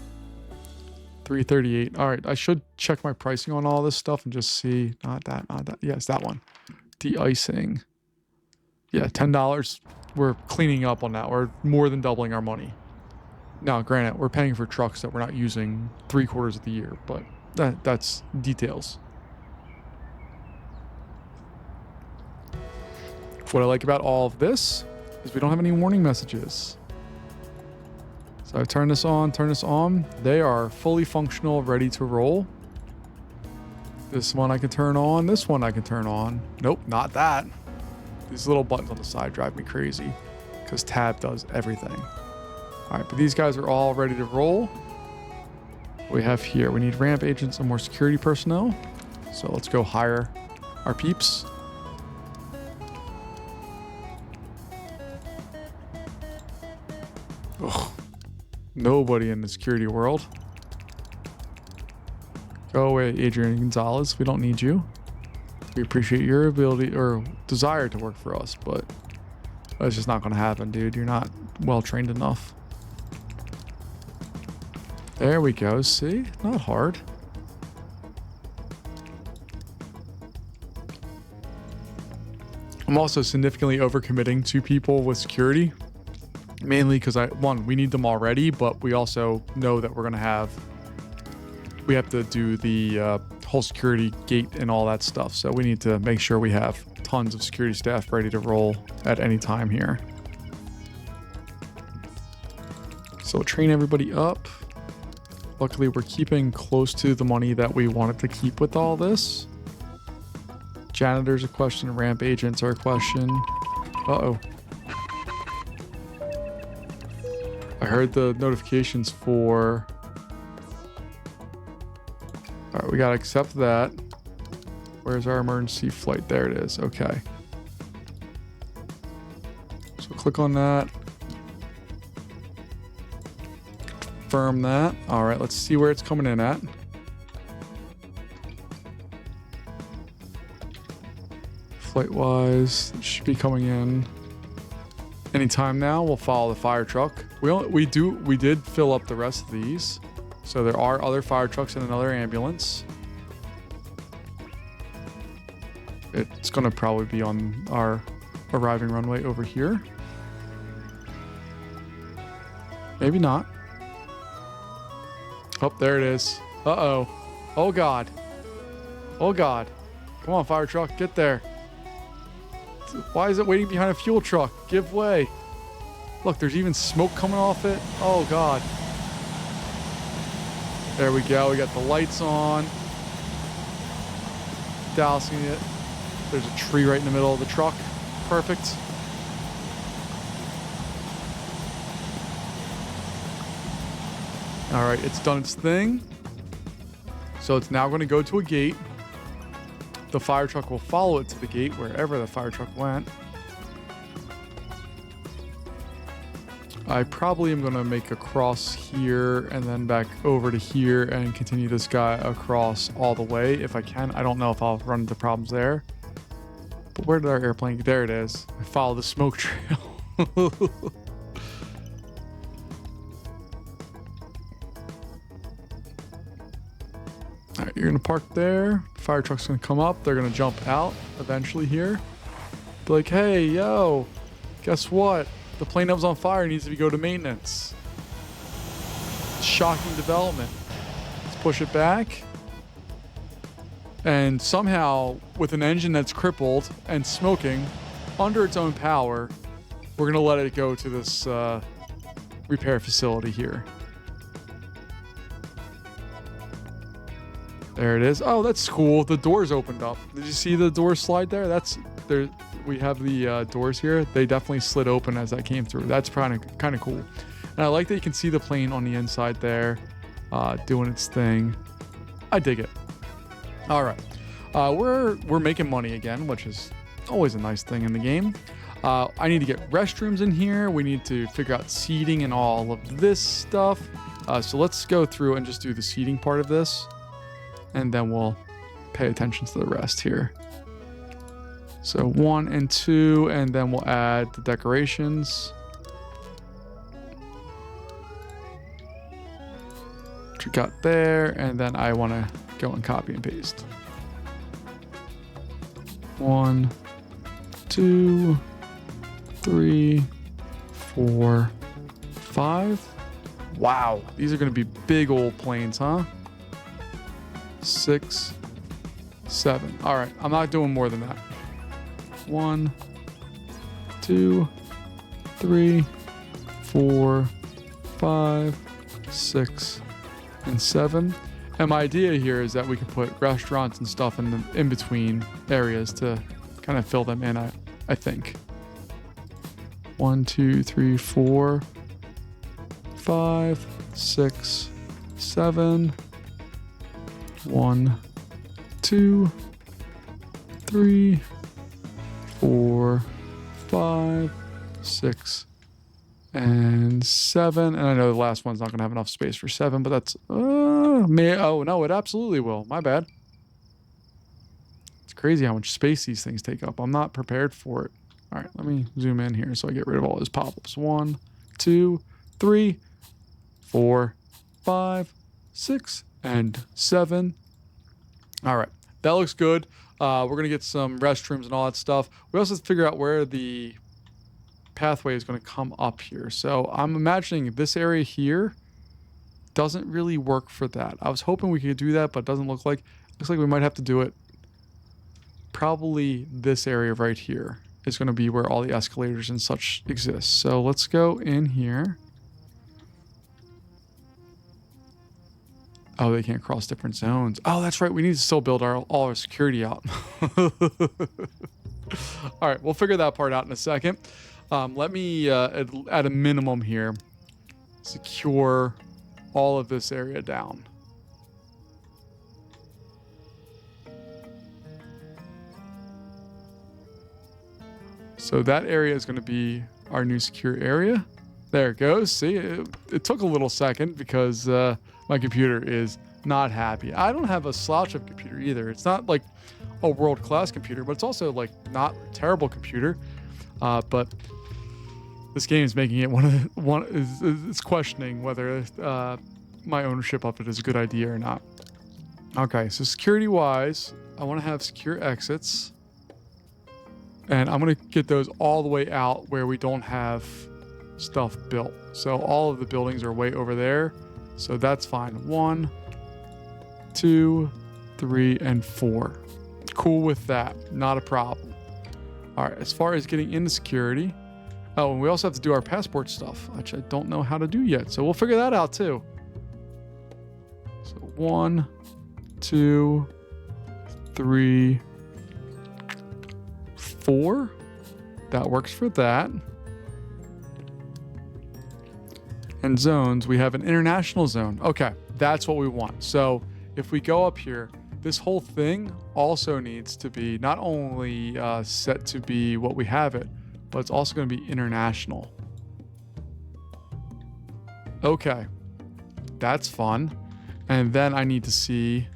338. All right, I should check my pricing on all this stuff and just see. Not that. Yeah, it's that one. De-icing. Yeah, $10. We're cleaning up on that. We're more than doubling our money. Now, granted, we're paying for trucks that we're not using 3/4 of the year, but that's details. What I like about all of this is we don't have any warning messages. So I turn this on. They are fully functional, ready to roll. This one I can turn on. This one I can turn on. Nope, not that. These little buttons on the side drive me crazy because tab does everything. All right, but these guys are all ready to roll. What we have here, we need ramp agents and more security personnel. So let's go hire our peeps. Ugh. Nobody in the security world. Go away, Adrian Gonzalez. We don't need you. We appreciate your ability or desire to work for us, but that's just not going to happen, dude. You're not well trained enough. There we go. See? Not hard. I'm also significantly overcommitting to people with security. Mainly because we need them already, but we also know that we have to do the whole security gate and all that stuff. So we need to make sure we have tons of security staff ready to roll at any time here. So we'll train everybody up. Luckily, we're keeping close to the money that we wanted to keep with all this. Janitor's a question, ramp agents are a question. Uh-oh. I heard the notifications for... All right, we gotta accept that. Where's our emergency flight? There it is. Okay. So click on that. Confirm that. All right, let's see where it's coming in at. Flight-wise, it should be coming in anytime now. We'll follow the fire truck. We did fill up the rest of these. So there are other fire trucks and another ambulance. It's going to probably be on our arriving runway over here. Maybe not. Oh, there it is. Uh-oh. Oh, God. Oh, God. Come on, fire truck. Get there. Why is it waiting behind a fuel truck? Give way. Look, there's even smoke coming off it. Oh, God. There we go. We got the lights on. Dousing it. There's a tree right in the middle of the truck. Perfect. All right, it's done its thing. So it's now going to go to a gate. The fire truck will follow it to the gate wherever the fire truck went. I probably am going to make a cross here and then back over to here and continue this guy across all the way if I can. I don't know if I'll run into problems there. But where did our airplane go? There it is. I follow the smoke trail. All right, you're going to park there. Fire truck's going to come up. They're going to jump out eventually here. Be like, hey, yo, guess what? The plane that was on fire needs to go to maintenance. Shocking development. Let's push it back. And somehow, with an engine that's crippled and smoking under its own power, we're going to let it go to this repair facility here. There it is. Oh, that's cool. The doors opened up. Did you see the doors slide there? That's there. We have the doors here. They definitely slid open as that came through. That's kind of cool. And I like that you can see the plane on the inside there, doing its thing. I dig it. All right, we're making money again, which is always a nice thing in the game. I need to get restrooms in here. We need to figure out seating and all of this stuff. So let's go through and just do the seating part of this, and then we'll pay attention to the rest here. So 1 and 2, and then we'll add the decorations. Which we got there, and then I want to go and copy and paste. 1, 2, 3, 4, 5. Wow, these are going to be big old planes, huh? 6, 7. All right, I'm not doing more than that. 1, 2, 3, 4, 5, 6, and 7. And my idea here is that we can put restaurants and stuff in the in between areas to kind of fill them in, I think. 1, 2, 3, 4, 5, 6, 7. 1, 2, 3, 4, 5, 6, and 7. And I know the last one's not going to have enough space for 7, but that's oh no, it absolutely will. My bad. It's crazy how much space these things take up. I'm not prepared for it. All right, let me zoom in here so I get rid of all those pop-ups. 1, 2, 3, 4, 5, 6, and 7. All right, that looks good. We're going to get some restrooms and all that stuff. We also have to figure out where the pathway is going to come up here. So I'm imagining this area here doesn't really work for that. I was hoping we could do that, but it doesn't look like. Looks like we might have to do it. Probably this area right here is going to be where all the escalators and such exist. So let's go in here. Oh, they can't cross different zones. Oh, that's right. We need to still build all our security out. All right, we'll figure that part out in a second. Let me, at a minimum here, secure all of this area down. So that area is going to be our new secure area. There it goes. See, it took a little second because my computer is not happy. I don't have a slouch of a computer either. It's not like a world-class computer, but it's also like not a terrible computer. But this game is making it it's questioning whether my ownership of it is a good idea or not. Okay, so security-wise, I want to have secure exits. And I'm going to get those all the way out where we don't have stuff built. So all of the buildings are way over there. So that's fine. 1, 2, 3, and 4. Cool with that. Not a problem. All right, as far as getting into security. Oh, and we also have to do our passport stuff, which I don't know how to do yet. So we'll figure that out too. So 1, 2, 3, 4. That works for that. And zones, we have an international zone. Okay, that's what we want. So if we go up here, this whole thing also needs to be not only set to be what we have it, but it's also going to be international. Okay, that's fun. And then I need to see,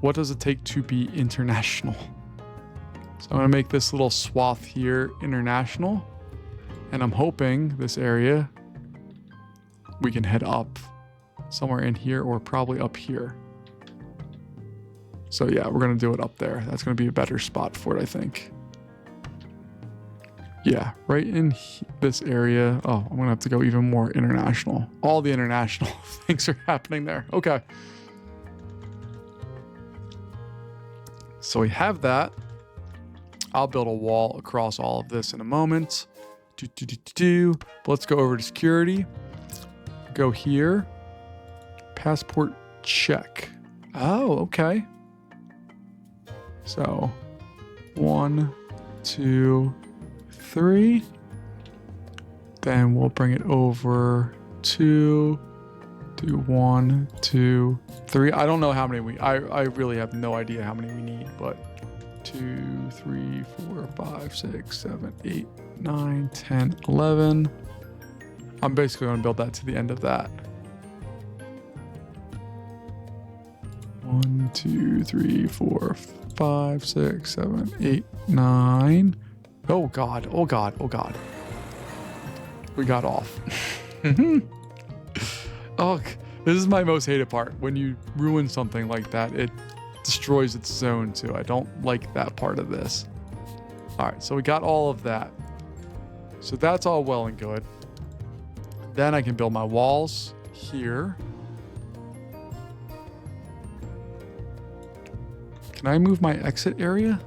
what does it take to be international? So I'm going to make this little swath here international. And I'm hoping this area, we can head up somewhere in here or probably up here. So yeah, we're going to do it up there. That's going to be a better spot for it, I think. Yeah, right in this area. Oh, I'm going to have to go even more international. All the international things are happening there. Okay. So we have that. I'll build a wall across all of this in a moment. But let's go over to security. Go here. Passport check. Oh, okay. So 1, 2, 3. Then we'll bring it over to do 1, 2, 3. I don't know how many I really have no idea how many we need, but 2, 3, 4, 5, 6, 7, 8, 9, 10, 11. I'm basically going to build that to the end of that. 1, 2, 3, 4, 5, 6, 7, 8, 9. Oh God, oh God, oh God. We got off. Oh, this is my most hated part. When you ruin something like that, it destroys its zone too. I don't like that part of this. All right, so we got all of that. So that's all well and good. Then I can build my walls here. Can I move my exit area?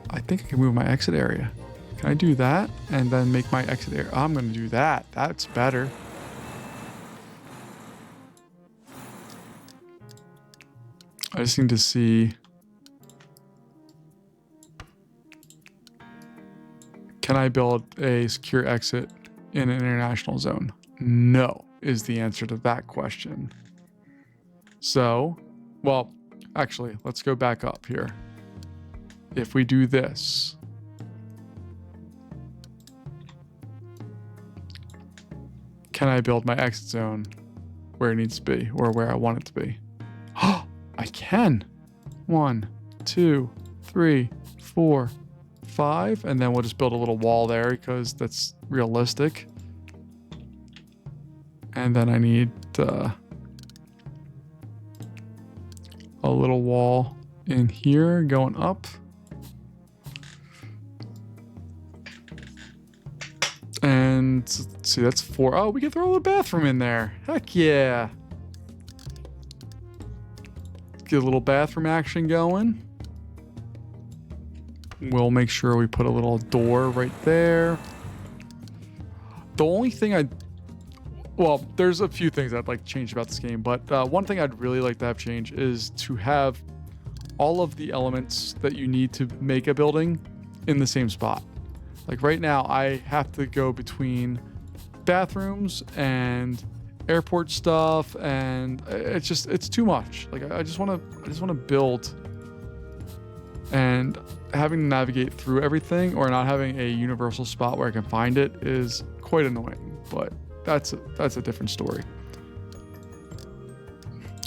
I think I can move my exit area. Can I do that and then make my exit area? I'm going to do that. That's better. I just need to see. Can I build a secure exit in an international zone? No, is the answer to that question. So, well, actually, let's go back up here. If we do this, can I build my exit zone where it needs to be or where I want it to be? Oh, I can. 1, 2, 3, 4, 5, and then we'll just build a little wall there because that's realistic. And then I need a little wall in here going up. And let's see, that's 4. Oh, we can throw a bathroom in there. Heck yeah. Get a little bathroom action going. We'll make sure we put a little door right there. The only thing well, there's a few things I'd like to change about this game, but one thing I'd really like to have change is to have all of the elements that you need to make a building in the same spot. Like right now, I have to go between bathrooms and airport stuff, and it's too much. Like I just want to build, and having to navigate through everything or not having a universal spot where I can find it is quite annoying, but that's a different story.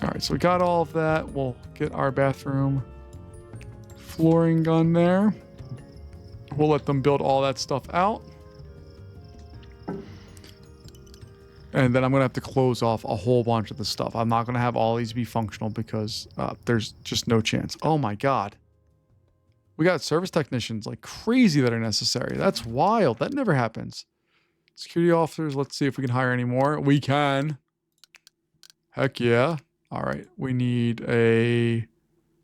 All right, so we got all of that. We'll get our bathroom flooring gun there. We'll let them build all that stuff out. And then I'm going to have to close off a whole bunch of the stuff. I'm not going to have all these be functional because there's just no chance. Oh my God. We got service technicians like crazy that are necessary. That's wild. That never happens. Security officers. Let's see if we can hire any more. We can. Heck yeah. All right. We need a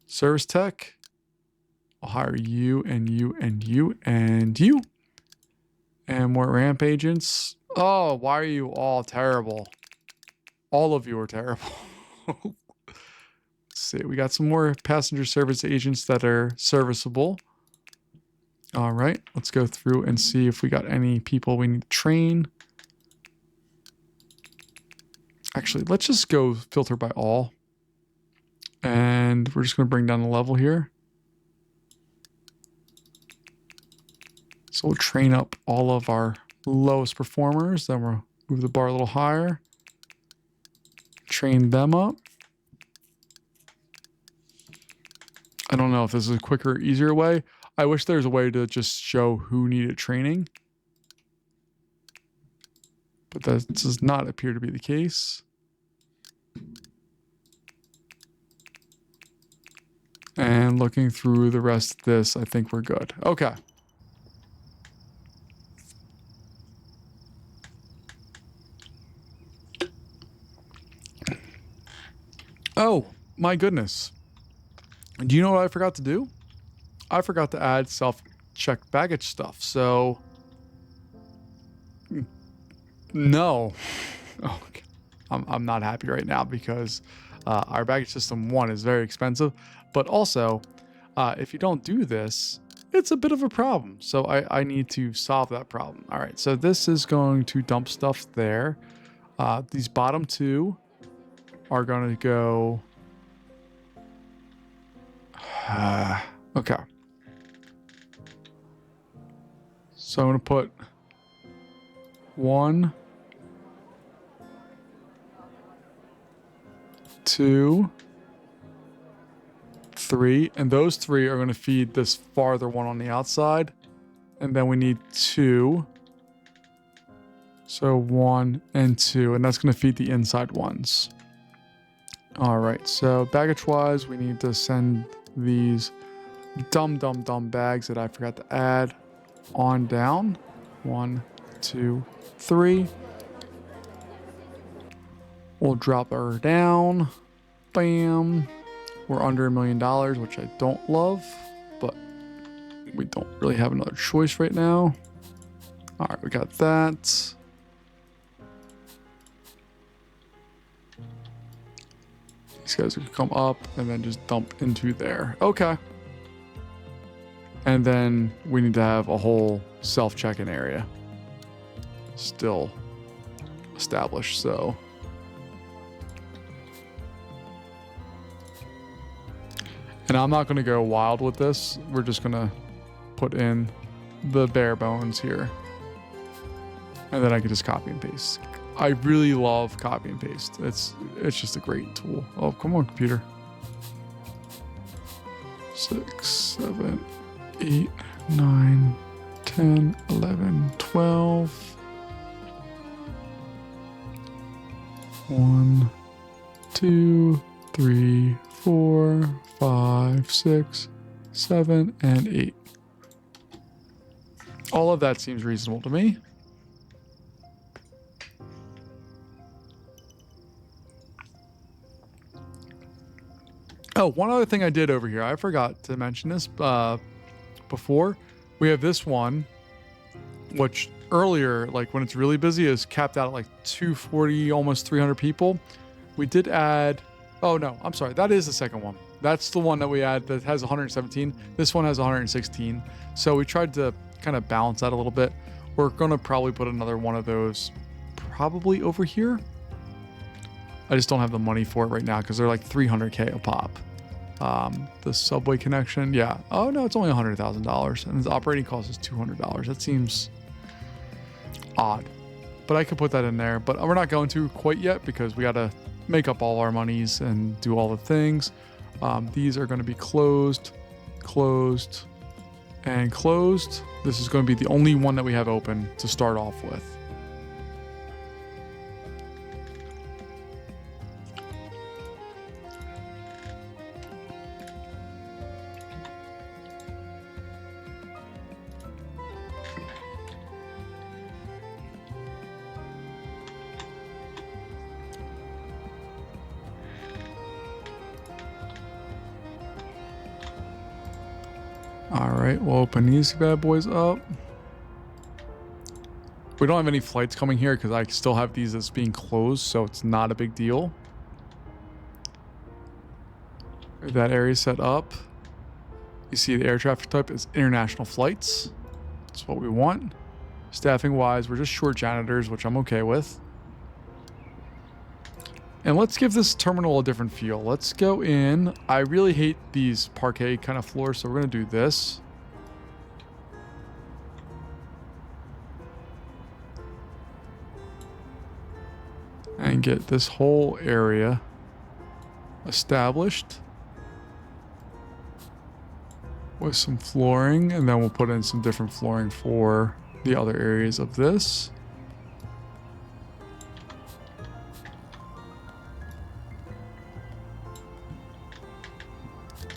service tech. I'll hire you and you and you and you. And more ramp agents. Oh, why are you all terrible? All of you are terrible. Let's see. We got some more passenger service agents that are serviceable. All right. Let's go through and see if we got any people we need to train. Actually, let's just go filter by all. And we're just going to bring down the level here. So we'll train up all of our lowest performers. Then we'll move the bar a little higher. Train them up. I don't know if this is a quicker, easier way. I wish there was a way to just show who needed training. But that does not appear to be the case. And looking through the rest of this, I think we're good. Okay. Oh, my goodness. Do you know what I forgot to do? I forgot to add self-check baggage stuff. So, no. Oh, I'm not happy right now because our baggage system, one, is very expensive. But also, if you don't do this, it's a bit of a problem. So I need to solve that problem. All right, so this is going to dump stuff there. These bottom two are going to go... okay. So I'm going to put 1, 2, 3, and those 3 are going to feed this farther one on the outside, and then we need 2. So 1 and 2, and that's going to feed the inside ones. All right, so baggage wise, we need to send these dumb bags that I forgot to add on down. 1, 2, 3. We'll drop her down. Bam. We're under $1 million, which I don't love, but we don't really have another choice right now. All right, we got that. These guys can come up and then just dump into there. Okay. And then we need to have a whole self-check-in area still established, so. And I'm not going to go wild with this. We're just going to put in the bare bones here. And then I can just copy and paste. I really love copy and paste. It's just a great tool. Oh, come on, computer. 6, 7, 8, 9, 10, 11, 12. 1, 2, 3, 4, 5, 6, 7, and 8. All of that seems reasonable to me. Oh, one other thing I did over here. I forgot to mention this before. We have this one, which earlier, like when it's really busy, is capped out at like 240, almost 300 people. We did add... Oh, no, I'm sorry. That is the second one. That's the one that we add that has 117. This one has 116. So we tried to kind of balance that a little bit. We're going to probably put another one of those probably over here. I just don't have the money for it right now because they're like 300K a pop. The subway connection, yeah. Oh, no, it's only $100,000. And the operating cost is $200. That seems odd. But I could put that in there. But we're not going to quite yet because we got to make up all our monies and do all the things. These are going to be closed, closed, and closed. This is going to be the only one that we have open to start off with. All right, we'll open these bad boys up. We don't have any flights coming here because I still have these as being closed, so it's not a big deal. That area set up. You see the air traffic type is international flights. That's what we want. Staffing wise, we're just short janitors, which I'm okay with. And let's give this terminal a different feel. Let's go in. I really hate these parquet kind of floors, so we're going to do this. And get this whole area established with some flooring, and then we'll put in some different flooring for the other areas of this.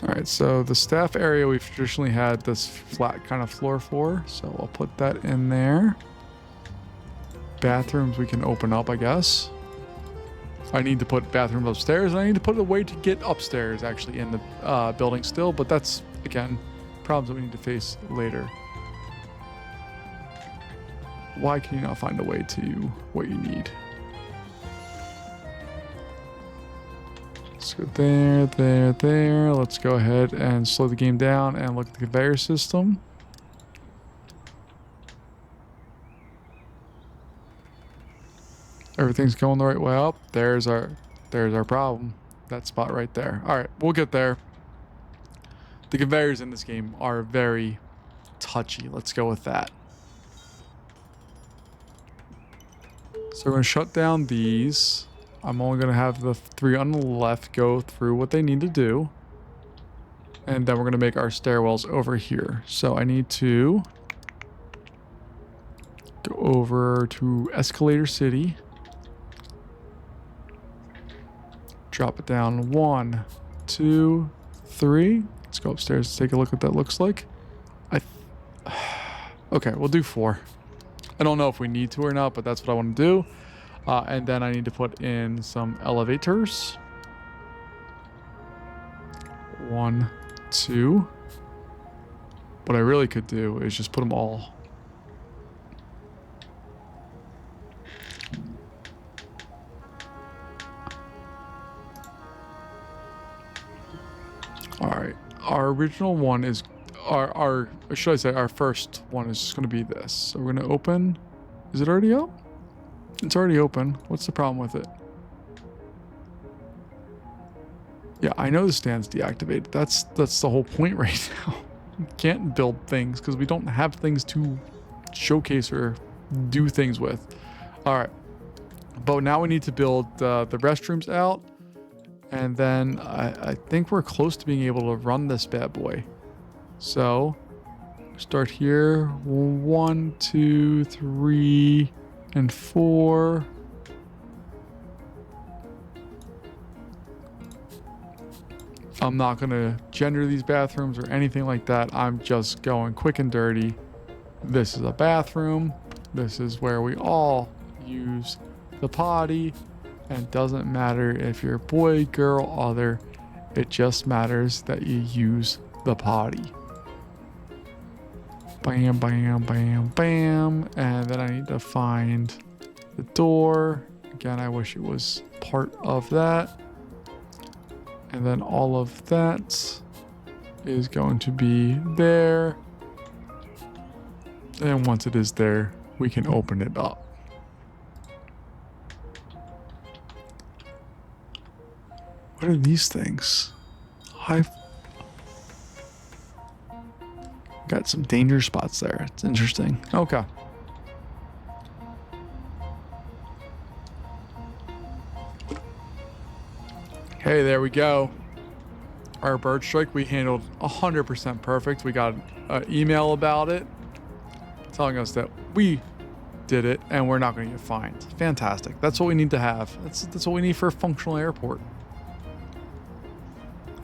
All right, so the staff area we've traditionally had this flat kind of floor for, so I'll put that in there. Bathrooms we can open up, I guess. I need to put bathrooms upstairs, and I need to put a way to get upstairs actually in the building still, but that's, again, problems that we need to face later. Why can you not find a way to what you need? Let's go there, there, there. Let's go ahead and slow the game down and look at the conveyor system. Everything's going the right way up. There's our problem. That spot right there. All right, we'll get there. The conveyors in this game are very touchy. Let's go with that. So we're going to shut down these. I'm only going to have the 3 on the left go through what they need to do. And then we're going to make our stairwells over here. So I need to go over to Escalator City. Drop it down 1, 2, 3. Let's go upstairs to take a look what that looks like. Okay, we'll do 4. I don't know if we need to or not, but that's what I want to do. And then I need to put in some elevators. 1, 2. What I really could do is just put them all. All right, our original one is our should I say our first one is just going to be this. So we're going to open. Is it already up? It's already open. What's the problem with it? Yeah, I know the stand's deactivated. That's the whole point right now. We can't build things because we don't have things to showcase or do things with. All right, but now we need to build the restrooms out, and then I think we're close to being able to run this bad boy. So start here. 1, 2, 3, and 4. I'm not going to gender these bathrooms or anything like that. I'm just going quick and dirty. This is a bathroom. This is where we all use the potty. And it doesn't matter if you're boy, girl, other. It just matters that you use the potty. Bam, bam, bam, bam. And then I need to find the door. Again, I wish it was part of that. And then all of that is going to be there. And once it is there, we can open it up. What are these things? I've got some danger spots there. It's interesting. Okay. Hey, there we go. Our bird strike we handled 100% perfect. We got an email about it telling us that we did it and we're not going to get fined. Fantastic. That's what we need to have. That's what we need for a functional airport.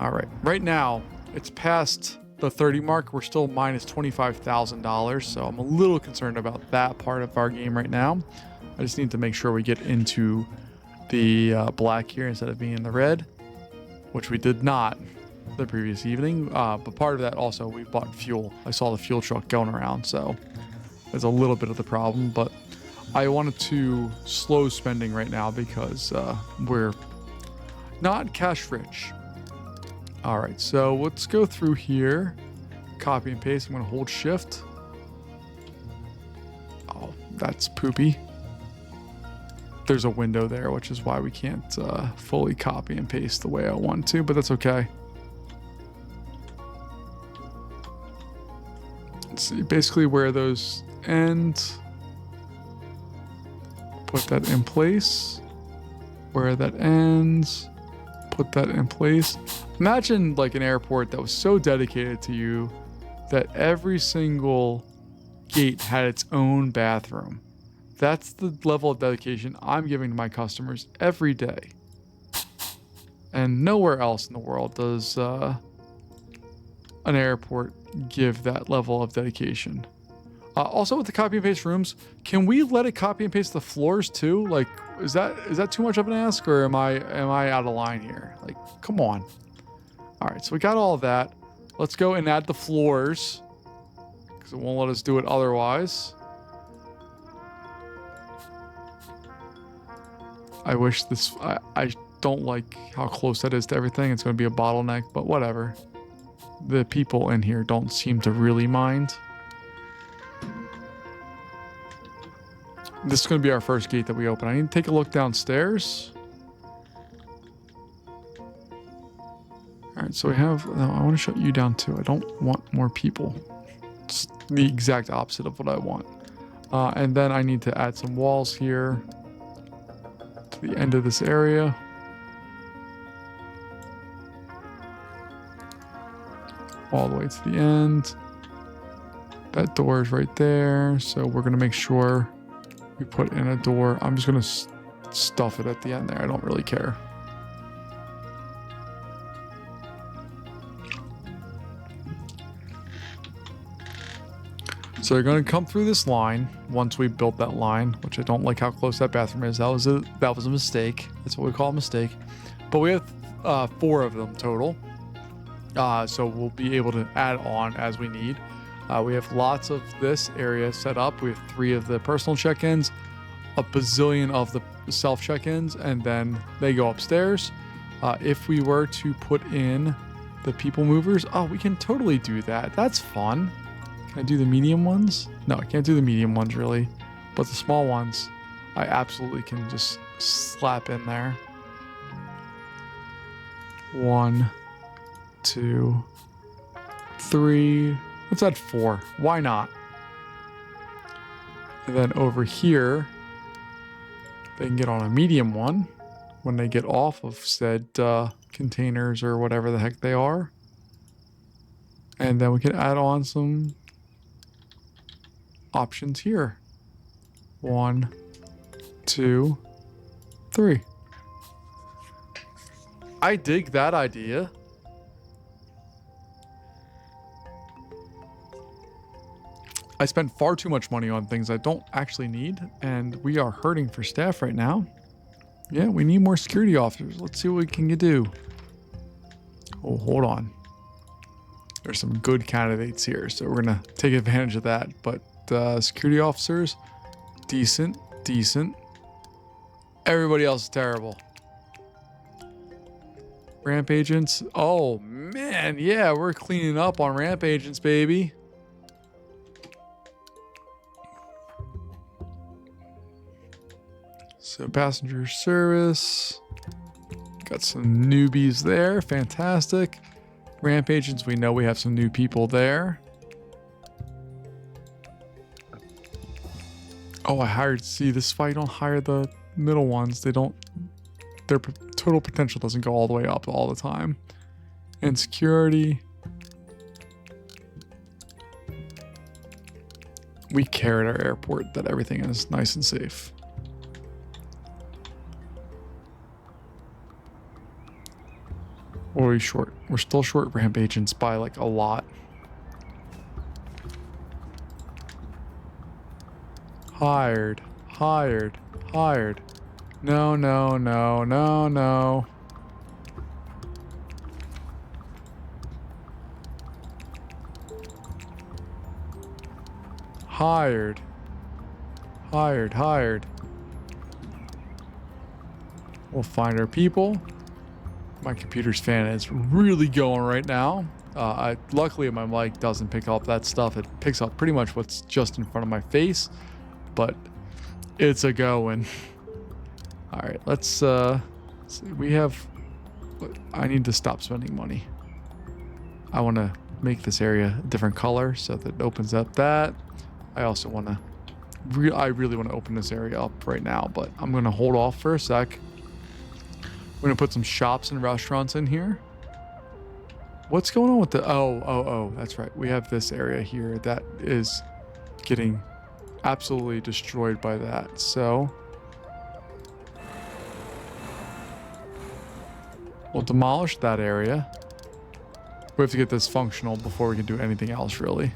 All right. Right now, it's past the 30 mark. We're still minus $25,000. So I'm a little concerned about that part of our game right now. I just need to make sure we get into the black here instead of being in the red, which we did not the previous evening. But part of that also, we bought fuel. I saw the fuel truck going around, so there's a little bit of the problem. But I wanted to slow spending right now because we're not cash rich. All right, so let's go through here. Copy and paste. I'm going to hold shift. Oh, that's poopy. There's a window there, which is why we can't fully copy and paste the way I want to, but that's okay. Let's see, basically where those end. Put that in place. Where that ends. Put that in place. Imagine like an airport that was so dedicated to you that every single gate had its own bathroom. That's the level of dedication I'm giving to my customers every day. And nowhere else in the world does an airport give that level of dedication. Also with the copy and paste rooms, can we let it copy and paste the floors too? Like, is that too much of an ask, or am I out of line here? Like, come on. All right, so we got all of that. Let's go and add the floors because it won't let us do it otherwise. I wish this, I don't like how close that is to everything. It's going to be a bottleneck, but whatever. The people in here don't seem to really mind. This is going to be our first gate that we open. I need to take a look downstairs. All right, so we have, no, I want to shut you down too. I don't want more people. It's the exact opposite of what I want. And then I need to add some walls here to the end of this area. all the way to the end. That door is right there. So we're going to make sure we put in a door. I'm just going to stuff it at the end there. I don't really care. So they're going to come through this line once we built that line, which I don't like how close that bathroom is. That was a mistake. That's what we call a mistake. But we have 4 of them total. So we'll be able to add on as we need. We have lots of this area set up. We have 3 of the personal check-ins, a bazillion of the self check-ins, and then they go upstairs. If we were to put in the people movers, oh, we can totally do that. That's fun. Can I do the medium ones? No, I can't do the medium ones really, but the small ones, I absolutely can just slap in there. 1, 2, 3. Let's add 4. Why not? And then over here, they can get on a medium one when they get off of said containers or whatever the heck they are. And then we can add on some options here. 1, 2, 3. I dig that idea. I spent far too much money on things I don't actually need, and we are hurting for staff right now. Yeah, we need more security officers. Let's see what we can do. Oh, hold on. There's some good candidates here, so we're going to take advantage of that. But security officers, decent. Everybody else is terrible. Ramp agents. Oh, man. Yeah, we're cleaning up on ramp agents, baby. So passenger service. Got some newbies there. Fantastic. Ramp agents, we know we have some new people there. Oh, I hired, see, this is why you don't hire the middle ones. They don't, their total potential doesn't go all the way up all the time. And security. We care at our airport that everything is nice and safe. What are we short? We're still short ramp agents by like a lot. Hired. No. Hired. We'll find our people. My computer's fan is really going right now. Luckily my mic doesn't pick up that stuff. It picks up pretty much what's just in front of my face, but it's a going. All right, let's see. I need to stop spending money. I want to make this area a different color so that it opens up that. I also want to, I really want to open this area up right now, but I'm going to hold off for a sec. We're going to put some shops and restaurants in here. What's going on with the... Oh, that's right. We have this area here that is getting absolutely destroyed by that. So we'll demolish that area. We have to get this functional before we can do anything else, really.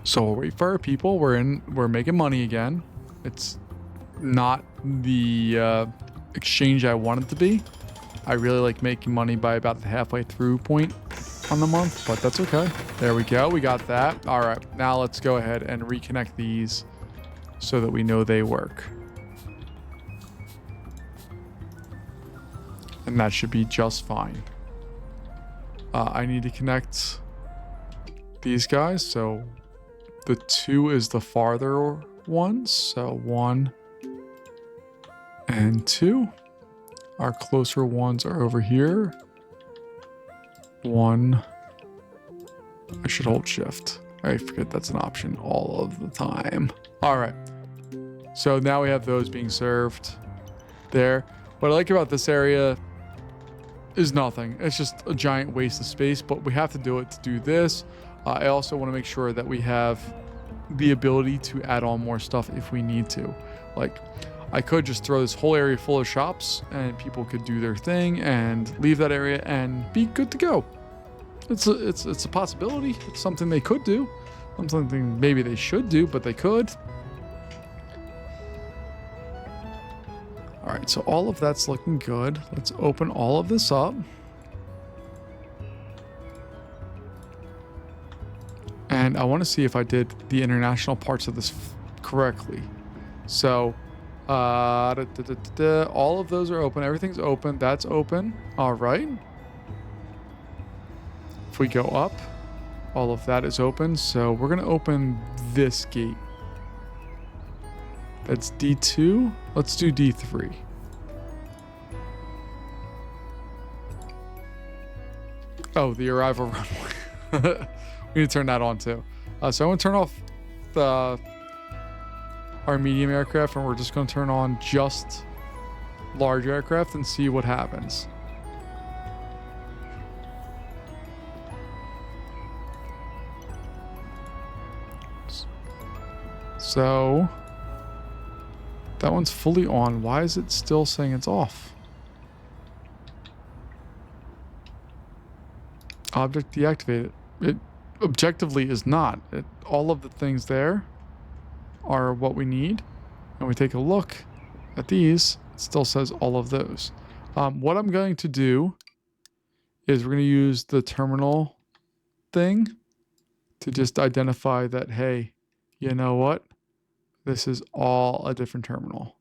So we'll wait for our people. We're making money again. It's not the exchange I want it to be. I really like making money by about the halfway through point on the month, but that's okay. There we go. We got that. All right, now let's go ahead and reconnect these so that we know they work. And that should be just fine. I need to connect these guys, so the 2 is the farther ones, so 1 and 2. Our closer ones are over here. 1. I should hold shift. I forget that's an option all of the time. All right. So now we have those being served there. What I like about this area is nothing. It's just a giant waste of space, but we have to do it to do this. I also want to make sure that we have the ability to add on more stuff if we need to. Like, I could just throw this whole area full of shops and people could do their thing and leave that area and be good to go. It's a possibility. It's something they could do. Something maybe they should do, but they could. All right, so all of that's looking good. Let's open all of this up. And I want to see if I did the international parts of this correctly. So, all of those are open. Everything's open. That's open. All right. If we go up, all of that is open. So we're going to open this gate. That's D2. Let's do D3. Oh, the arrival runway. We need to turn that on too. So I'm going to turn off our medium aircraft, and we're just going to turn on just large aircraft and see what happens. So that one's fully on. Why is it still saying it's off? Object deactivated. It objectively is not. All of the things there are what we need. And we take a look at these, it still says all of those. What I'm going to do is we're going to use the terminal thing to just identify that, hey, you know what? This is all a different terminal.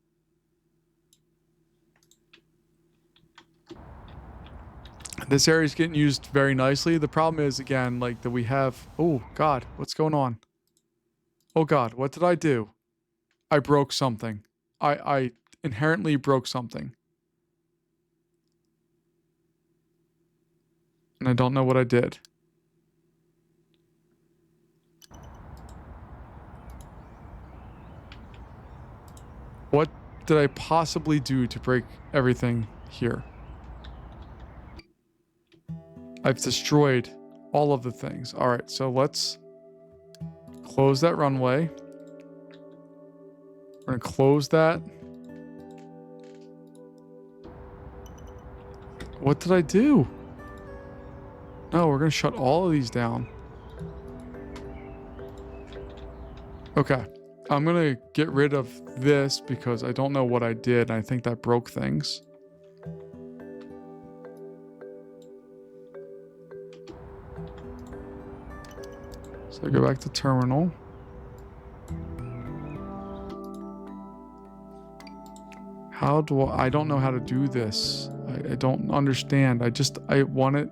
This area is getting used very nicely. The problem is, again, like that we have... Oh, God, what's going on? Oh, God, what did I do? I broke something. I inherently broke something. And I don't know what I did. What did I possibly do to break everything here? I've destroyed all of the things. All right, so let's close that runway. We're going to close that. What did I do? No, we're going to shut all of these down. Okay. I'm going to get rid of this because I don't know what I did. I think that broke things. So go back to terminal. How do I don't know how to do this. I don't understand. I want it,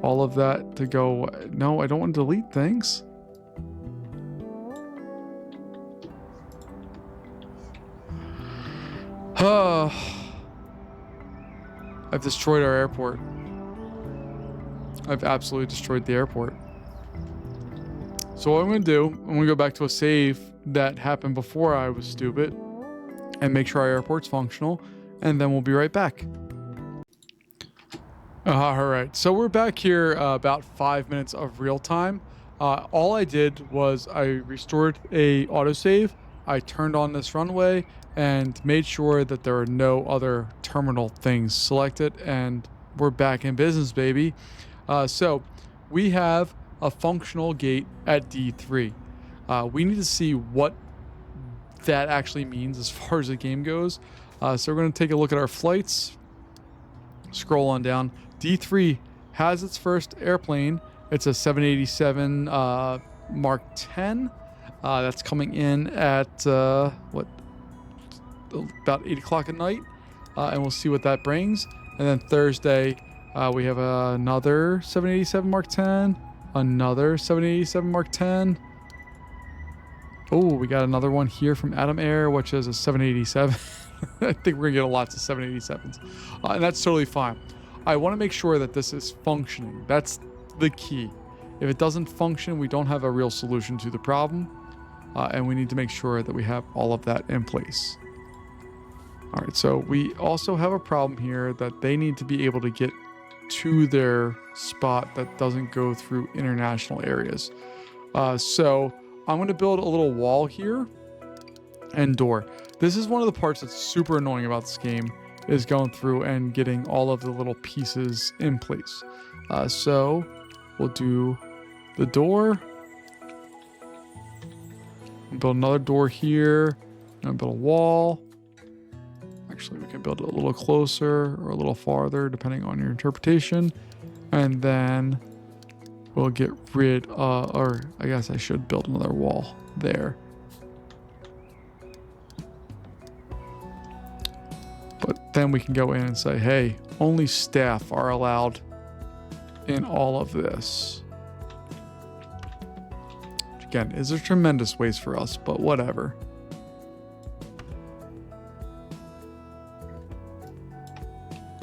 all of that to go. No, I don't want to delete things. I've destroyed our airport. I've absolutely destroyed the airport. So what I'm going to do, I'm going to go back to a save that happened before I was stupid and make sure our airport's functional, and then we'll be right back. All right, so we're back here about 5 minutes of real time. All I did was I restored a autosave. I turned on this runway and made sure that there are no other terminal things selected, and we're back in business, baby. So we have a functional gate at D3. We need to see what that actually means as far as the game goes. So we're going to take a look at our flights. Scroll on down. D3 has its first airplane. It's a 787 Mark 10. That's coming in at about 8 o'clock at night, and we'll see what that brings. And then Thursday, we have another 787 Mark 10, another 787 Mark 10. Oh, we got another one here from Atom Air, which is a 787. I think we're gonna get lots of 787s, and that's totally fine. I want to make sure that this is functioning. That's the key. If it doesn't function, we don't have a real solution to the problem. And we need to make sure that we have all of that in place. All right, so we also have a problem here that they need to be able to get to their spot that doesn't go through international areas. So I'm going to build a little wall here and door. This is one of the parts that's super annoying about this game, is going through and getting all of the little pieces in place. So we'll do the door. Build another door here. And build a wall. Actually, we can build it a little closer or a little farther, depending on your interpretation. And then we'll get rid of, or I guess I should build another wall there. But then we can go in and say, hey, only staff are allowed in all of this. Which again, is a tremendous waste for us, but whatever.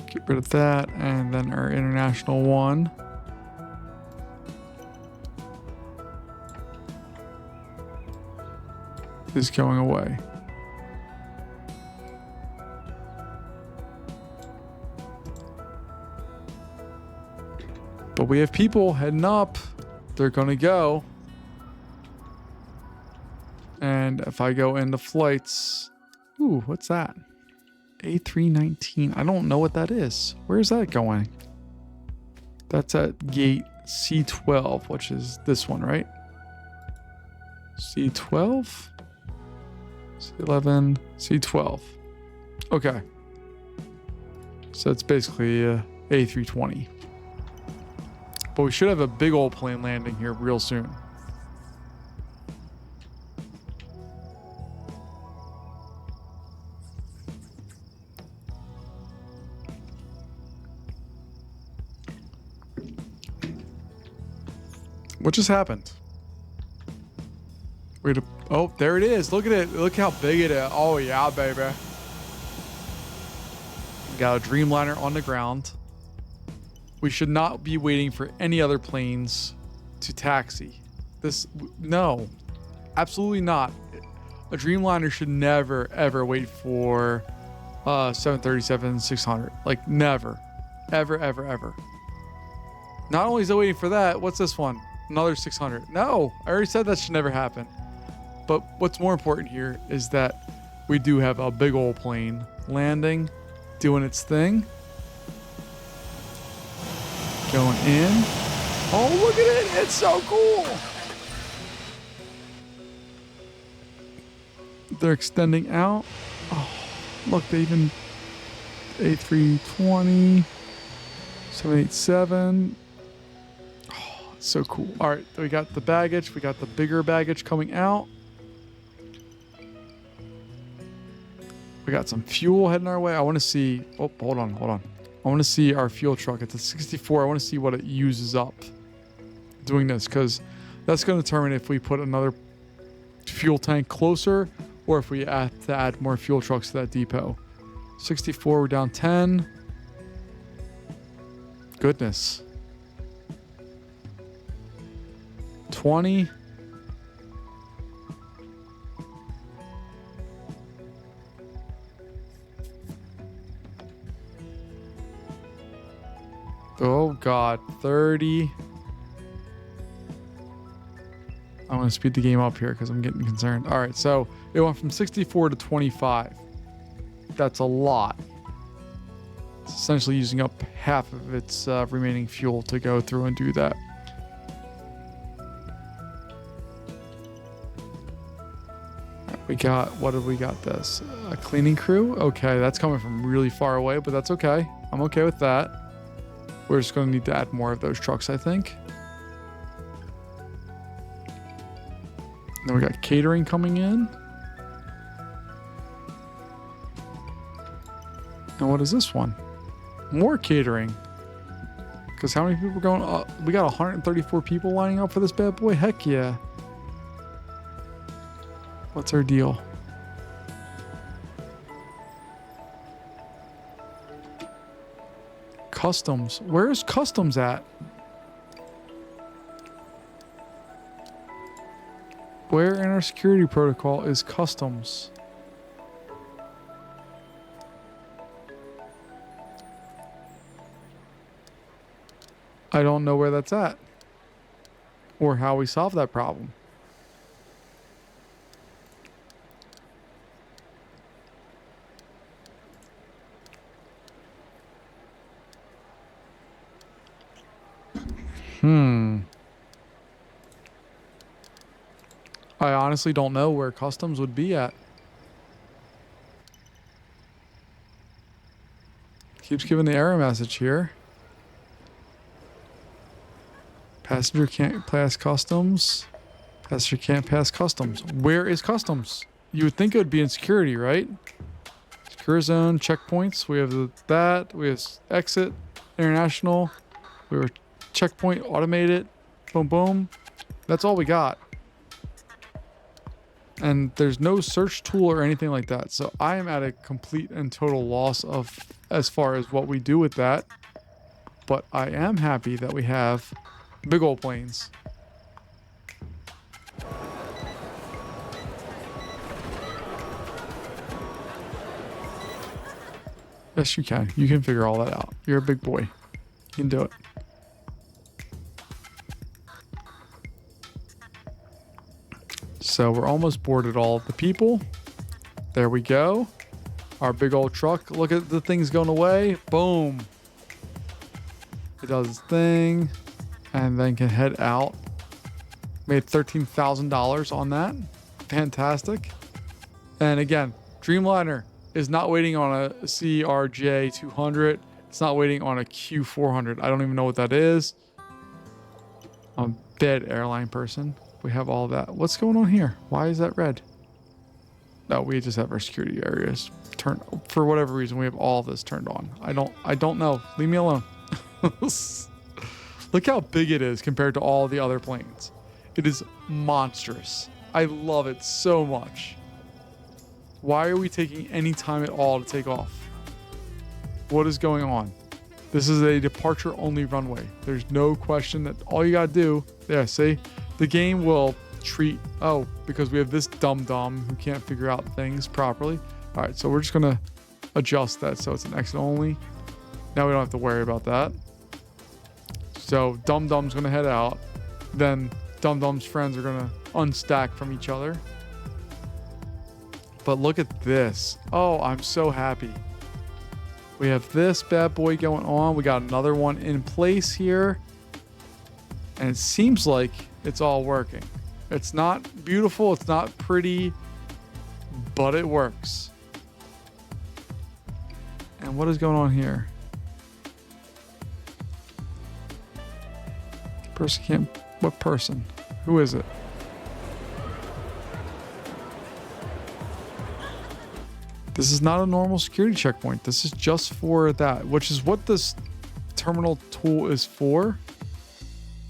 Get rid of that, and then our international one. Is going away. But we have people heading up. They're gonna go. And if I go into flights, ooh, what's that? A319. I don't know what that is. Where's that going? That's at gate C12, which is this one, right? C12? C11, C12. Okay. So it's basically a A320. But we should have a big old plane landing here real soon. What just happened? Wait, oh, there it is. Look at it. Look how big it is. Oh, yeah, baby. Got a Dreamliner on the ground. We should not be waiting for any other planes to taxi. No, absolutely not. A Dreamliner should never, ever wait for 737-600. Like, never. Ever, ever, ever. Not only is it waiting for that, what's this one? Another 600. No, I already said that should never happen. But what's more important here is that we do have a big old plane landing, doing its thing. Going in. Oh, look at it. It's so cool. They're extending out. Oh, look, they even A320, 787. Oh, it's so cool. All right, we got the baggage. We got the bigger baggage coming out. We got some fuel heading our way. I want to see. Oh, hold on. I want to see our fuel truck. It's a 64. I want to see what it uses up doing this, because that's going to determine if we put another fuel tank closer or if we have to add more fuel trucks to that depot. 64, we're down 10. Goodness. 20. Oh God, 30. I'm gonna speed the game up here because I'm getting concerned. All right, so it went from 64 to 25. That's a lot. It's essentially using up half of its remaining fuel to go through and do that. We got, what have we got this? A cleaning crew? Okay, that's coming from really far away, but that's okay. I'm okay with that. We're just going to need to add more of those trucks, I think. Then we got catering coming in. And what is this one? More catering. Because how many people are going? We got 134 people lining up for this bad boy? Heck yeah. What's our deal? Customs. Where's customs at? Where in our security protocol is customs? I don't know where that's at or how we solve that problem. I honestly don't know where customs would be at. Keeps giving the error message here. Passenger can't pass customs. Passenger can't pass customs. Where is customs? You would think it would be in security, right? Secure zone, checkpoints. We have that. We have exit, international. We have checkpoint, automated. Boom, boom. That's all we got. And there's no search tool or anything like that. So I am at a complete and total loss of as far as what we do with that. But I am happy that we have big old planes. Yes, you can. You can figure all that out. You're a big boy. You can do it. So we're almost boarded all of the people. There we go. Our big old truck. Look at the things going away. Boom. It does its thing. And then can head out. Made $13,000 on that. Fantastic. And again, Dreamliner is not waiting on a CRJ 200. It's not waiting on a Q400. I don't even know what that is. I'm a bad airline person. We have all that. What's going on here? Why is that red? No, we just have our security areas turned. For whatever reason, we have all this turned on. I don't know. Leave me alone. Look how big it is compared to all the other planes. It is monstrous. I love it so much. Why are we taking any time at all to take off? What is going on? This is a departure only runway. There's no question that all you gotta do, yeah, see? The game will treat, oh, because we have this dum-dum who can't figure out things properly. All right, so we're just gonna adjust that so it's an exit only. Now we don't have to worry about that. So dum-dum's gonna head out. Then dum-dum's friends are gonna unstack from each other. But look at this. Oh, I'm so happy. We have this bad boy going on. We got another one in place here. And it seems like it's all working. It's not beautiful, it's not pretty, but it works. And what is going on here? Person can't, what person? Who is it? This is not a normal security checkpoint. This is just for that, which is what this terminal tool is for.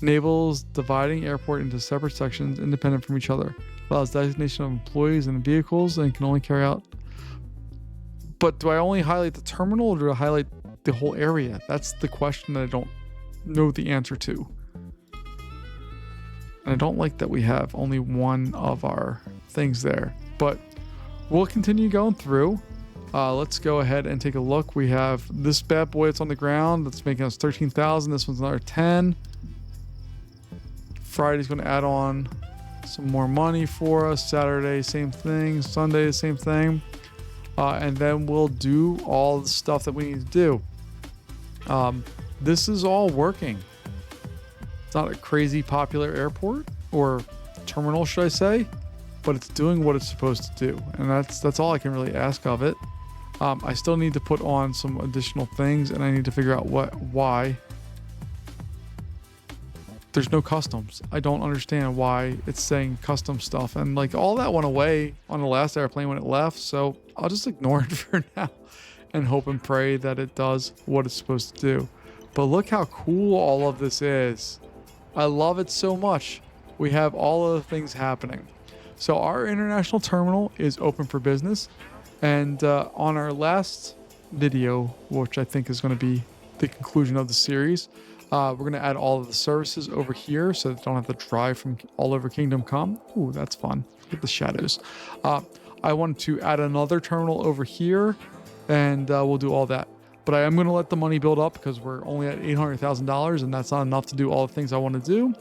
Enables dividing airport into separate sections independent from each other. Allows designation of employees and vehicles and can only carry out. But do I only highlight the terminal or do I highlight the whole area? That's the question that I don't know the answer to. And I don't like that we have only one of our things there. But we'll continue going through. Let's go ahead and take a look. We have this bad boy that's on the ground that's making us 13,000. This one's another 10. Friday's going to add on some more money for us. Saturday, same thing. Sunday, same thing. And then we'll do all the stuff that we need to do. This is all working. It's not a crazy popular airport or terminal, should I say, but it's doing what it's supposed to do. And that's all I can really ask of it. I still need to put on some additional things and I need to figure out why. There's no customs. I don't understand why it's saying custom stuff. And like all that went away on the last airplane when it left. So I'll just ignore it for now and hope and pray that it does what it's supposed to do. But look how cool all of this is. I love it so much. We have all of the things happening. So our international terminal is open for business. And on our last video, which I think is going to be the conclusion of the series, We're going to add all of the services over here so they don't have to drive from all over Kingdom Come. Ooh, that's fun. Look at the shadows. I want to add another terminal over here, and we'll do all that. But I am going to let the money build up because we're only at $800,000, and that's not enough to do all the things I want to do.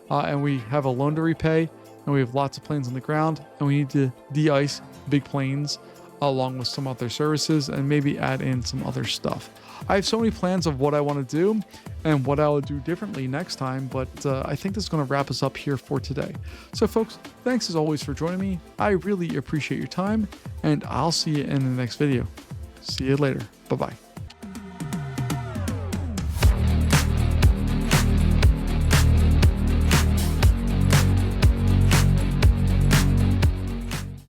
And we have a loan to repay, and we have lots of planes on the ground, and we need to de-ice big planes along with some other services and maybe add in some other stuff. I have so many plans of what I want to do and what I will do differently next time, but I think this is going to wrap us up here for today. So folks, thanks as always for joining me. I really appreciate your time, and I'll see you in the next video. See you later. Bye-bye.